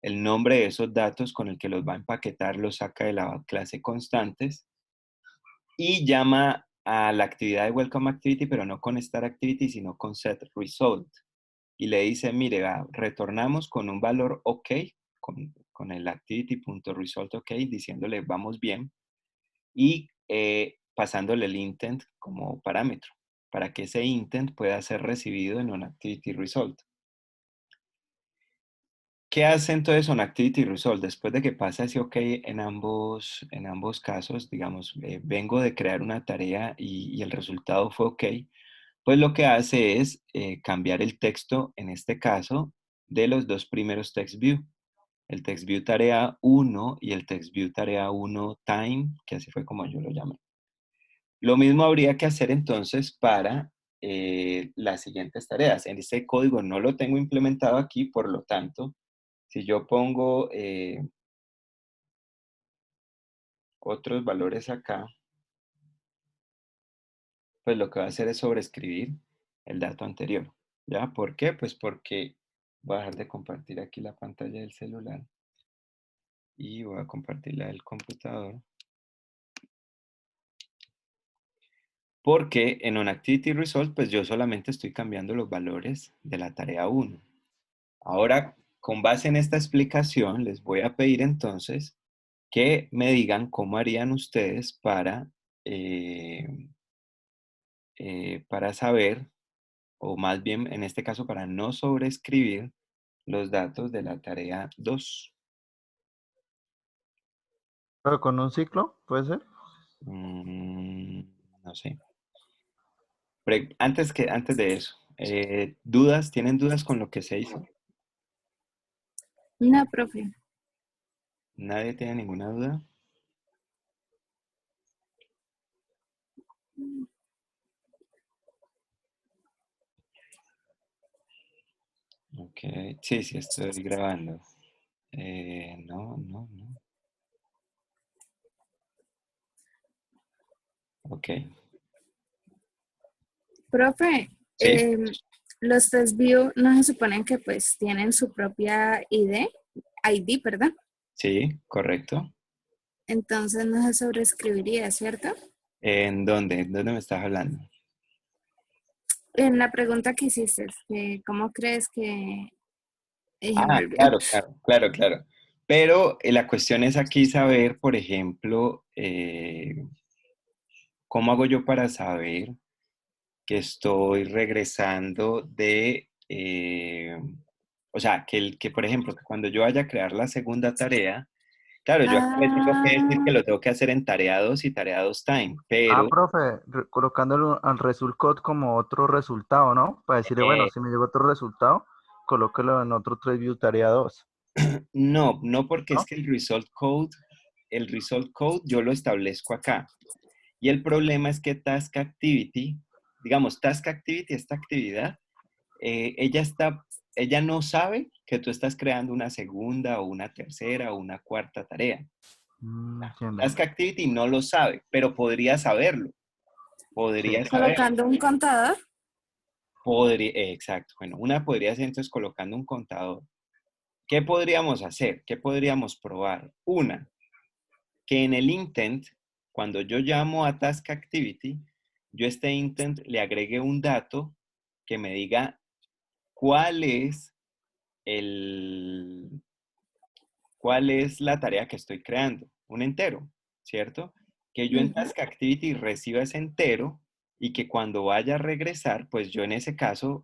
El nombre de esos datos con el que los va a empaquetar los saca de la clase constantes y llama a la actividad de Welcome Activity, pero no con Start Activity, sino con Set Result. Y le dice, mire, retornamos con un valor OK, con el activity.result OK, diciéndole vamos bien, y pasándole el intent como parámetro, para que ese intent pueda ser recibido en un activity result. ¿Qué hace entonces un activity result? Después de que pasa ese OK en ambos casos, digamos, vengo de crear una tarea y el resultado fue OK, pues lo que hace es cambiar el texto, en este caso, de los dos primeros text view. El text view tarea 1 y el text view tarea 1 time, que así fue como yo lo llamé. Lo mismo habría que hacer entonces para las siguientes tareas. En este código no lo tengo implementado aquí, por lo tanto, si yo pongo otros valores acá, pues lo que va a hacer es sobreescribir el dato anterior. ¿Ya? ¿Por qué? Pues porque voy a dejar de compartir aquí la pantalla del celular y voy a compartir la del computador. Porque en OnActivity Result, pues yo solamente estoy cambiando los valores de la tarea 1. Ahora, con base en esta explicación, les voy a pedir entonces que me digan cómo harían ustedes para saber, o más bien en este caso para no sobreescribir los datos de la tarea 2. ¿Pero con un ciclo? ¿Puede ser? No sé. Antes de eso, ¿dudas? ¿Tienen dudas con lo que se hizo? No, profe. ¿Nadie tiene ninguna duda? Ok, sí, sí, estoy grabando. No, no, no. Ok, Profe, sí, los test view no se suponen que pues tienen su propia ID, perdón. sí, correcto. Entonces no se sobreescribiría, ¿cierto? ¿En dónde? ¿En dónde me estás hablando? En la pregunta que hiciste, que ¿cómo crees que... me Ah, olvidó. claro, claro, claro, claro. Pero la cuestión es aquí saber, por ejemplo, ¿cómo hago yo para saber que estoy regresando o sea, que por ejemplo, que cuando yo vaya a crear la segunda tarea, claro, yo acá le tengo que decir que Ah, lo tengo que hacer en tarea 2 y tarea 2 time, Ah, pero profe, colocándolo al result code como otro resultado, ¿no? Para decirle, bueno, eh, si me llegó otro resultado, colóquelo en otro TraceView tarea 2, no, no porque es ¿no? que el result code yo lo establezco acá. Y el problema es que Task Activity, digamos, Task Activity, esta actividad, ella no sabe que tú estás creando una segunda o una tercera o una cuarta tarea. Entiendo. Task Activity no lo sabe, pero podría saberlo. Sí. Podría saber. colocando un contador. Exacto. Bueno, una podría ser entonces colocando un contador. ¿Qué podríamos hacer? ¿Qué podríamos probar? Una, que en el intent, cuando yo llamo a Task Activity, yo a este intent le agregue un dato que me diga cuál es el, cuál es la tarea que estoy creando, un entero, ¿cierto? Que yo en Ujú. Task Activity reciba ese entero y que cuando vaya a regresar, pues yo en ese caso,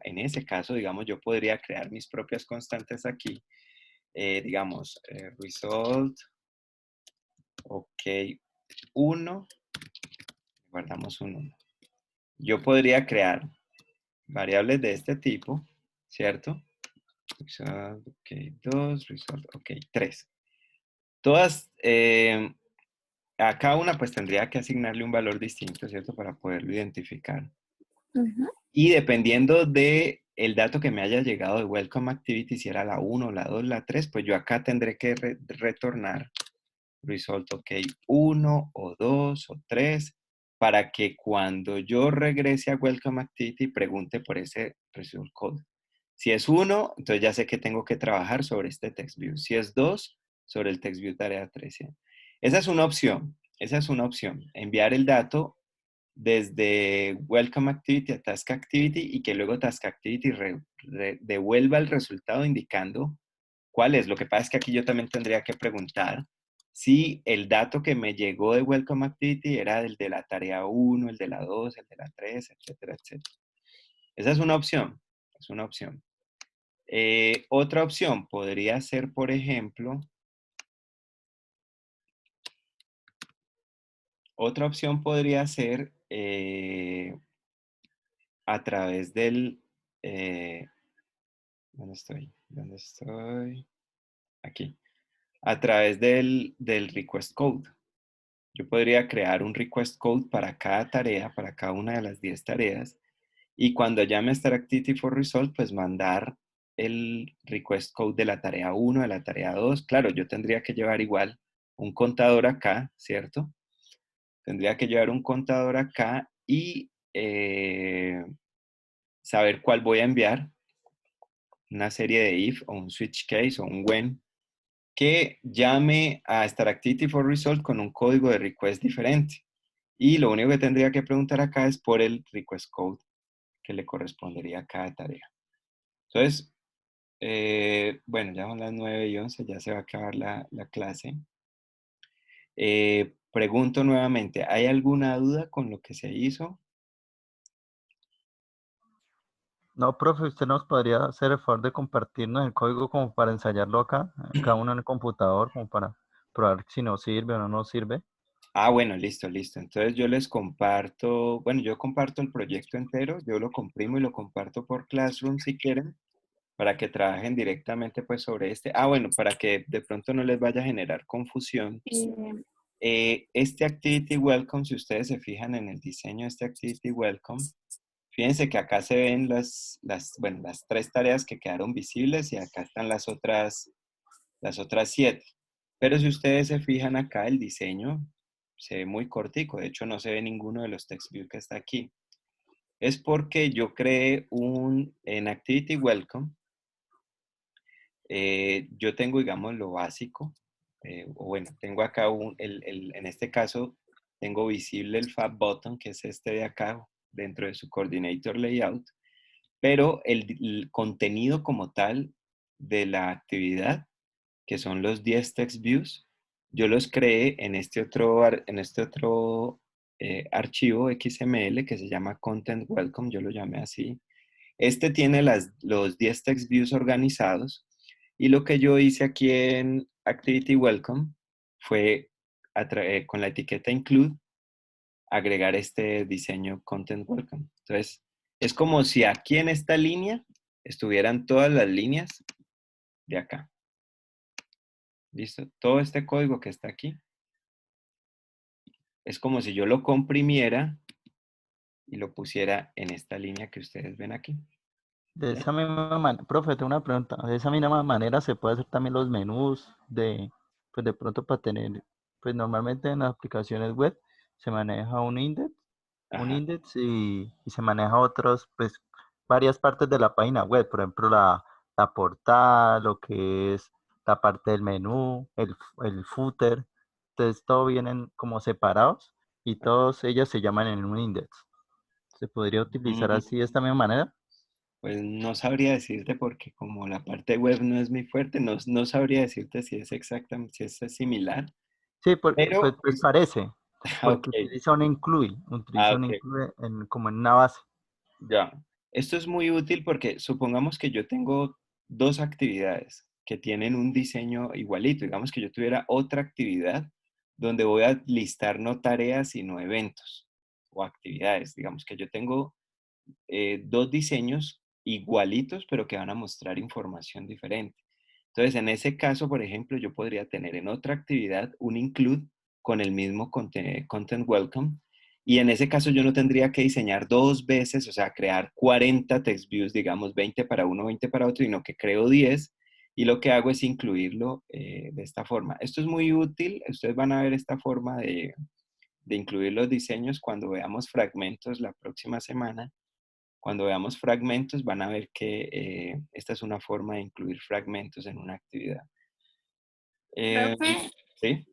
digamos, yo podría crear mis propias constantes aquí, digamos, result, ok, 1, guardamos un 1. Yo podría crear variables de este tipo, ¿cierto? Result, ok, 2, result, ok, 3. Todas, a cada una pues tendría que asignarle un valor distinto, ¿cierto? Para poderlo identificar. Ujú. Y dependiendo de el dato que me haya llegado de Welcome Activity, si era la 1, la 2, la 3, pues yo acá tendré que retornar result, ok, 1 o 2 o 3, para que cuando yo regrese a Welcome Activity pregunte por ese result code. Si es 1, entonces ya sé que tengo que trabajar sobre este text view. Si es 2, sobre el text view tarea 13. Esa es una opción. Esa es una opción. Enviar el dato desde Welcome Activity a Task Activity y que luego Task Activity devuelva el resultado indicando cuál es. Lo que pasa es que aquí yo también tendría que preguntar si el dato que me llegó de Welcome Activity era el de la tarea 1, el de la 2, el de la 3, etcétera, etcétera. Esa es una opción. Es una opción. Otra opción podría ser, por ejemplo, otra opción podría ser a través del, ¿dónde estoy? ¿Dónde estoy? Aquí. A través del request code. Yo podría crear un request code para cada tarea, para cada una de las 10 tareas, y cuando llame a Start Activity for Result, pues mandar el request code de la tarea 1, de la tarea 2. Claro, yo tendría que llevar igual un contador acá, ¿cierto? Tendría que llevar un contador acá y saber cuál voy a enviar, una serie de if o un switch case o un when, que llame a Start Activity for Result con un código de request diferente. Y lo único que tendría que preguntar acá es por el request code que le correspondería a cada tarea. Entonces, bueno, ya son las 9:11, ya se va a acabar la clase. Pregunto nuevamente, ¿hay alguna duda con lo que se hizo? No, profe, usted nos podría hacer el favor de compartirnos el código como para ensayarlo acá, cada uno en el computador, como para probar si nos sirve o no nos sirve. Ah, bueno, listo, listo. Entonces yo les comparto, bueno, yo comparto el proyecto entero, yo lo comprimo y lo comparto por Classroom si quieren, para que trabajen directamente pues sobre este. Ah, bueno, para que de pronto no les vaya a generar confusión. Eh, Este Activity Welcome, si ustedes se fijan en el diseño de este Activity Welcome, fíjense que acá se ven bueno, las 3 tareas que quedaron visibles y acá están las otras 7. Pero si ustedes se fijan acá, el diseño se ve muy cortico. De hecho, no se ve ninguno de los text views que está aquí. Es porque yo creé en Activity Welcome, yo tengo, digamos, lo básico. O bueno, tengo acá en este caso, tengo visible el Fab Button, que es este de acá, dentro de su Coordinator Layout. Pero el contenido como tal de la actividad, que son los 10 text views, yo los creé en este otro archivo XML que se llama Content Welcome, yo lo llamé así. Este tiene los 10 text views organizados y lo que yo hice aquí en Activity Welcome fue con la etiqueta include agregar este diseño Content Welcome. Entonces, es como si aquí en esta línea estuvieran todas las líneas de acá. ¿Listo? Todo este código que está aquí es como si yo lo comprimiera y lo pusiera en esta línea que ustedes ven aquí. De esa misma manera, profe, tengo una pregunta. De esa misma manera se puede hacer también los menús pues de pronto para tener, pues normalmente en las aplicaciones web se maneja un Ajá. index y se maneja otros, pues varias partes de la página web, por ejemplo la portada, lo que es la parte del menú, el footer, entonces todo vienen como separados y todos ellos se llaman en un index. ¿Se podría utilizar Mm, así de esta misma manera? Pues no sabría decirte porque como la parte web no es muy fuerte, no sabría decirte si es exactamente, si es similar, Sí, pero, pues parece, porque ok, utiliza un ok, include como en una base. ya. Esto es muy útil porque supongamos que yo tengo 2 actividades que tienen un diseño igualito. Digamos que yo tuviera otra actividad donde voy a listar no tareas, sino eventos o actividades. Digamos que yo tengo 2 diseños igualitos, pero que van a mostrar información diferente. Entonces, en ese caso, por ejemplo, yo podría tener en otra actividad un include con el mismo content welcome. Y en ese caso yo no tendría que diseñar 2 veces, o sea, crear 40 text views, digamos 20 para uno, 20 para otro, sino que creo 10 y lo que hago es incluirlo de esta forma. Esto es muy útil, ustedes van a ver esta forma de incluir los diseños cuando veamos fragmentos la próxima semana. Cuando veamos fragmentos van a ver que esta es una forma de incluir fragmentos en una actividad. Profe, ¿Sí?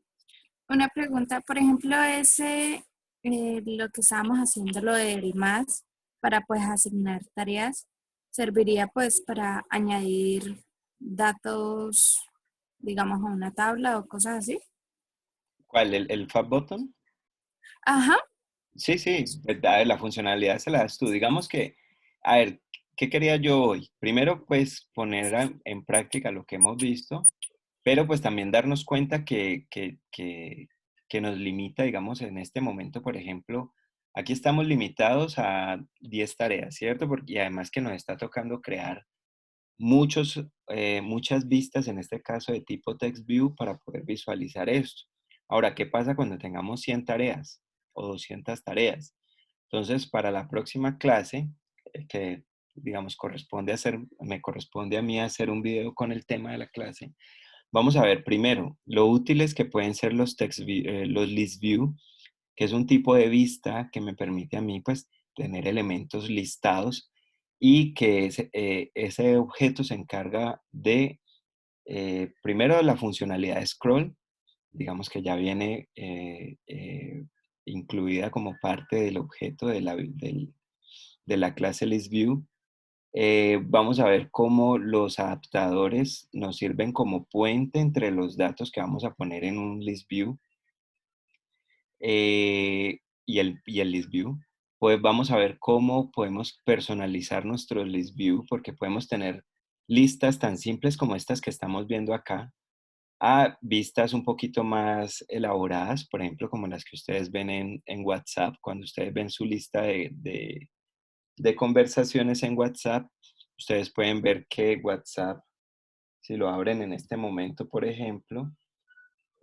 una pregunta, por ejemplo, lo que estábamos haciendo, lo del más, para pues asignar tareas, serviría pues para añadir datos, digamos, a una tabla o cosas así. ¿Cuál? ¿El Fab Button? Ajá, Sí, sí, la funcionalidad se la das tú. Digamos que, a ver, ¿qué quería yo hoy? Primero, pues poner en práctica lo que hemos visto, pero pues también darnos cuenta que nos limita, digamos, en este momento, por ejemplo, aquí estamos limitados a 10 tareas, ¿cierto? Y además que nos está tocando crear muchas vistas, en este caso de tipo text view, para poder visualizar esto. Ahora, ¿qué pasa cuando tengamos 100 tareas o 200 tareas? Entonces, para la próxima clase, que digamos me corresponde a mí hacer un video con el tema de la clase, vamos a ver primero lo útiles que pueden ser los list view, que es un tipo de vista que me permite a mí pues tener elementos listados y que ese objeto se encarga de primero la funcionalidad de scroll, digamos que ya viene incluida como parte del objeto de la clase ListView. Vamos a ver cómo los adaptadores nos sirven como puente entre los datos que vamos a poner en un ListView y el ListView. Pues vamos a ver cómo podemos personalizar nuestro ListView porque podemos tener listas tan simples como estas que estamos viendo acá, a vistas un poquito más elaboradas, por ejemplo, como las que ustedes ven en WhatsApp, cuando ustedes ven su lista de conversaciones en WhatsApp, ustedes pueden ver que WhatsApp, si lo abren en este momento, por ejemplo,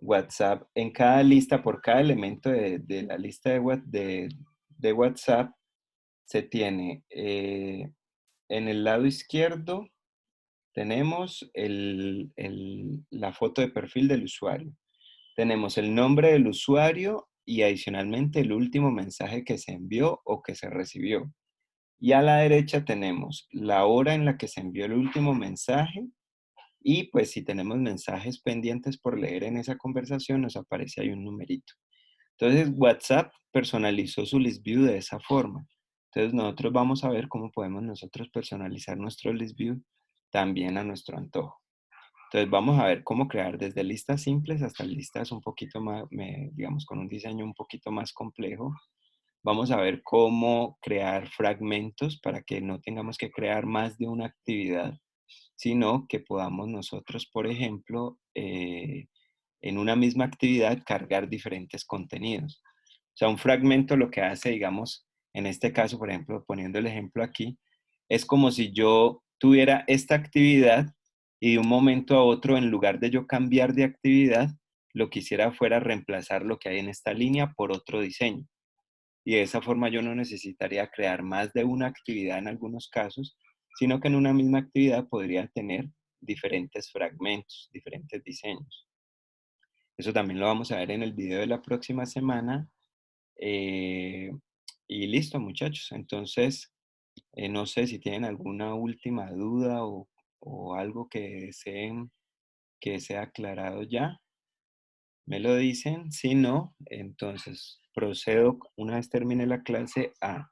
WhatsApp, en cada lista, por cada elemento de la lista de WhatsApp, se tiene en el lado izquierdo, tenemos la foto de perfil del usuario. Tenemos el nombre del usuario y adicionalmente el último mensaje que se envió o que se recibió. Y a la derecha tenemos la hora en la que se envió el último mensaje y pues si tenemos mensajes pendientes por leer en esa conversación nos aparece ahí un numerito. Entonces WhatsApp personalizó su list view de esa forma. Entonces nosotros vamos a ver cómo podemos nosotros personalizar nuestro list view también a nuestro antojo. Entonces vamos a ver cómo crear desde listas simples hasta listas un poquito más, digamos, con un diseño un poquito más complejo. Vamos a ver cómo crear fragmentos para que no tengamos que crear más de una actividad, sino que podamos nosotros, por ejemplo, en una misma actividad cargar diferentes contenidos. O sea, un fragmento lo que hace, digamos, en este caso, por ejemplo, poniendo el ejemplo aquí, es como si yo tuviera esta actividad y de un momento a otro, en lugar de yo cambiar de actividad, lo que hiciera fuera reemplazar lo que hay en esta línea por otro diseño. Y de esa forma yo no necesitaría crear más de una actividad en algunos casos, sino que en una misma actividad podría tener diferentes fragmentos, diferentes diseños. Eso también lo vamos a ver en el video de la próxima semana. Y listo, muchachos. Entonces, no sé si tienen alguna última duda o algo que deseen que sea aclarado ya. Me lo dicen. Si no, entonces procedo, una vez termine la clase, a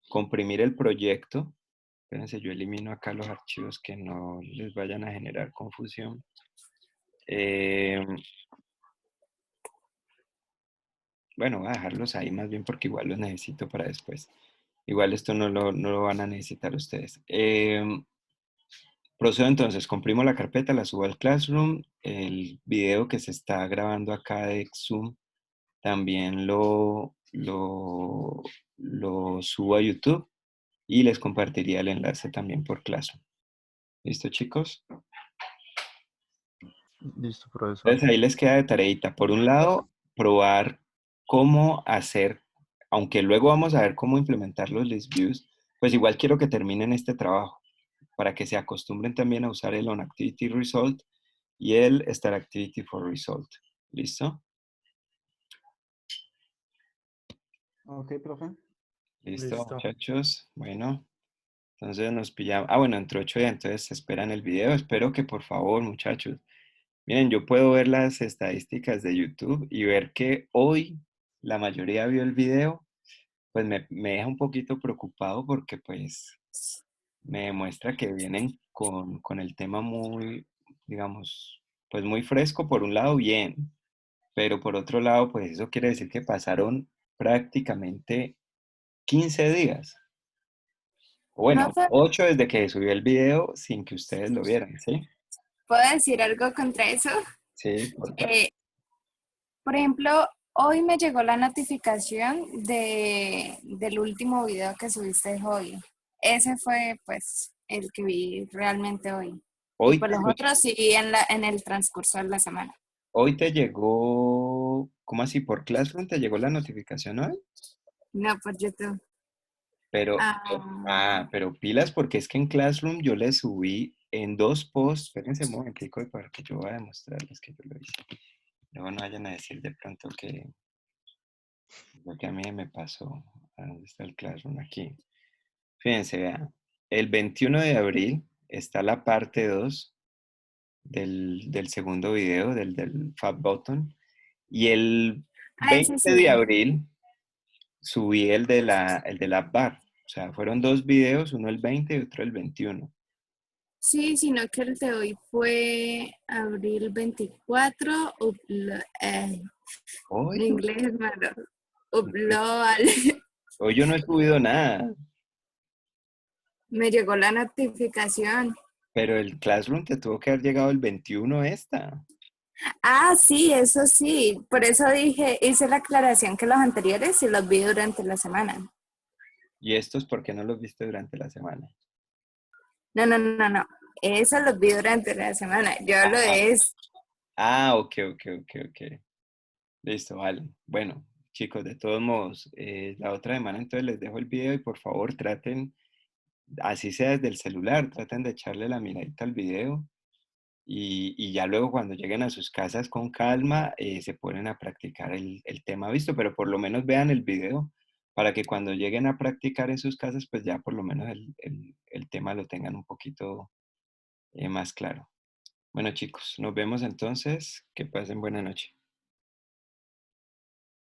comprimir el proyecto. Espérense, yo elimino acá los archivos que no les vayan a generar confusión. Bueno, voy a dejarlos ahí más bien porque igual los necesito para después. Igual esto no lo van a necesitar ustedes. Procedo entonces, comprimo la carpeta, la subo al Classroom. El video que se está grabando acá de Zoom también lo subo a YouTube y les compartiría el enlace también por Classroom. ¿Listo, chicos? Listo, profesor. Entonces ahí les queda de tareita. Por un lado, probar cómo hacer, aunque luego vamos a ver cómo implementar los list views, pues igual quiero que terminen este trabajo para que se acostumbren también a usar el onActivityResult y el starActivityForResult. ¿Listo? Ok, profe. ¿Listo, Listo. muchachos? Bueno, entonces nos pillamos. Ah, bueno, entre 8 días, entonces se esperan el video. Espero que por favor, muchachos. Miren, yo puedo ver las estadísticas de YouTube y ver que hoy la mayoría vio el video, pues me deja un poquito preocupado porque pues me demuestra que vienen con el tema muy, digamos, pues muy fresco por un lado, bien, pero por otro lado, pues eso quiere decir que pasaron prácticamente 15 días. O No, bueno, 8 desde que subió el video sin que ustedes lo vieran, ¿sí? ¿puedo decir algo contra eso? Sí, por favor. Por ejemplo, hoy me llegó la notificación del último video que subiste hoy. Ese fue, pues, el que vi realmente hoy. Y Hoy, por los otros sí en el transcurso de la semana. hoy te llegó, ¿cómo así? ¿Por Classroom te llegó la notificación hoy? No, por YouTube. Pero, Ah, pero pilas porque es que en Classroom yo le subí en 2 posts. Espérense un momentico para que yo voy a demostrarles que yo lo hice. Luego no vayan a decir de pronto que lo que a mí me pasó. ¿A ¿Dónde está el Classroom? Aquí. Fíjense, vean. El 21 de abril está la parte 2 del segundo video, del Fab Button. Y el ese 20 de sí. abril subí el de la App Bar. O sea, fueron 2 videos, uno el 20 y otro el 21. Sí, sino que el de hoy fue abril 24. Hoy, Mi inglés es malo. Upload. hoy yo no he subido nada, Me llegó la notificación. pero el Classroom te tuvo que haber llegado el 21 esta. Ah, sí, eso sí. Por eso dije, hice la aclaración que los anteriores sí los vi durante la semana. Y estos, ¿por qué no los viste durante la semana? No. Eso los vi durante la semana. Yo hablo Ah, de eso. Ah, ok, ok, ok, ok. Listo, vale. Bueno, chicos, de todos modos, la otra semana entonces les dejo el video y por favor traten, así sea desde el celular, traten de echarle la miradita al video y ya luego cuando lleguen a sus casas con calma se ponen a practicar el tema visto, pero por lo menos vean el video para que cuando lleguen a practicar en sus casas, pues ya por lo menos el tema lo tengan un poquito más claro. Bueno, chicos, nos vemos entonces. Que pasen buena noche.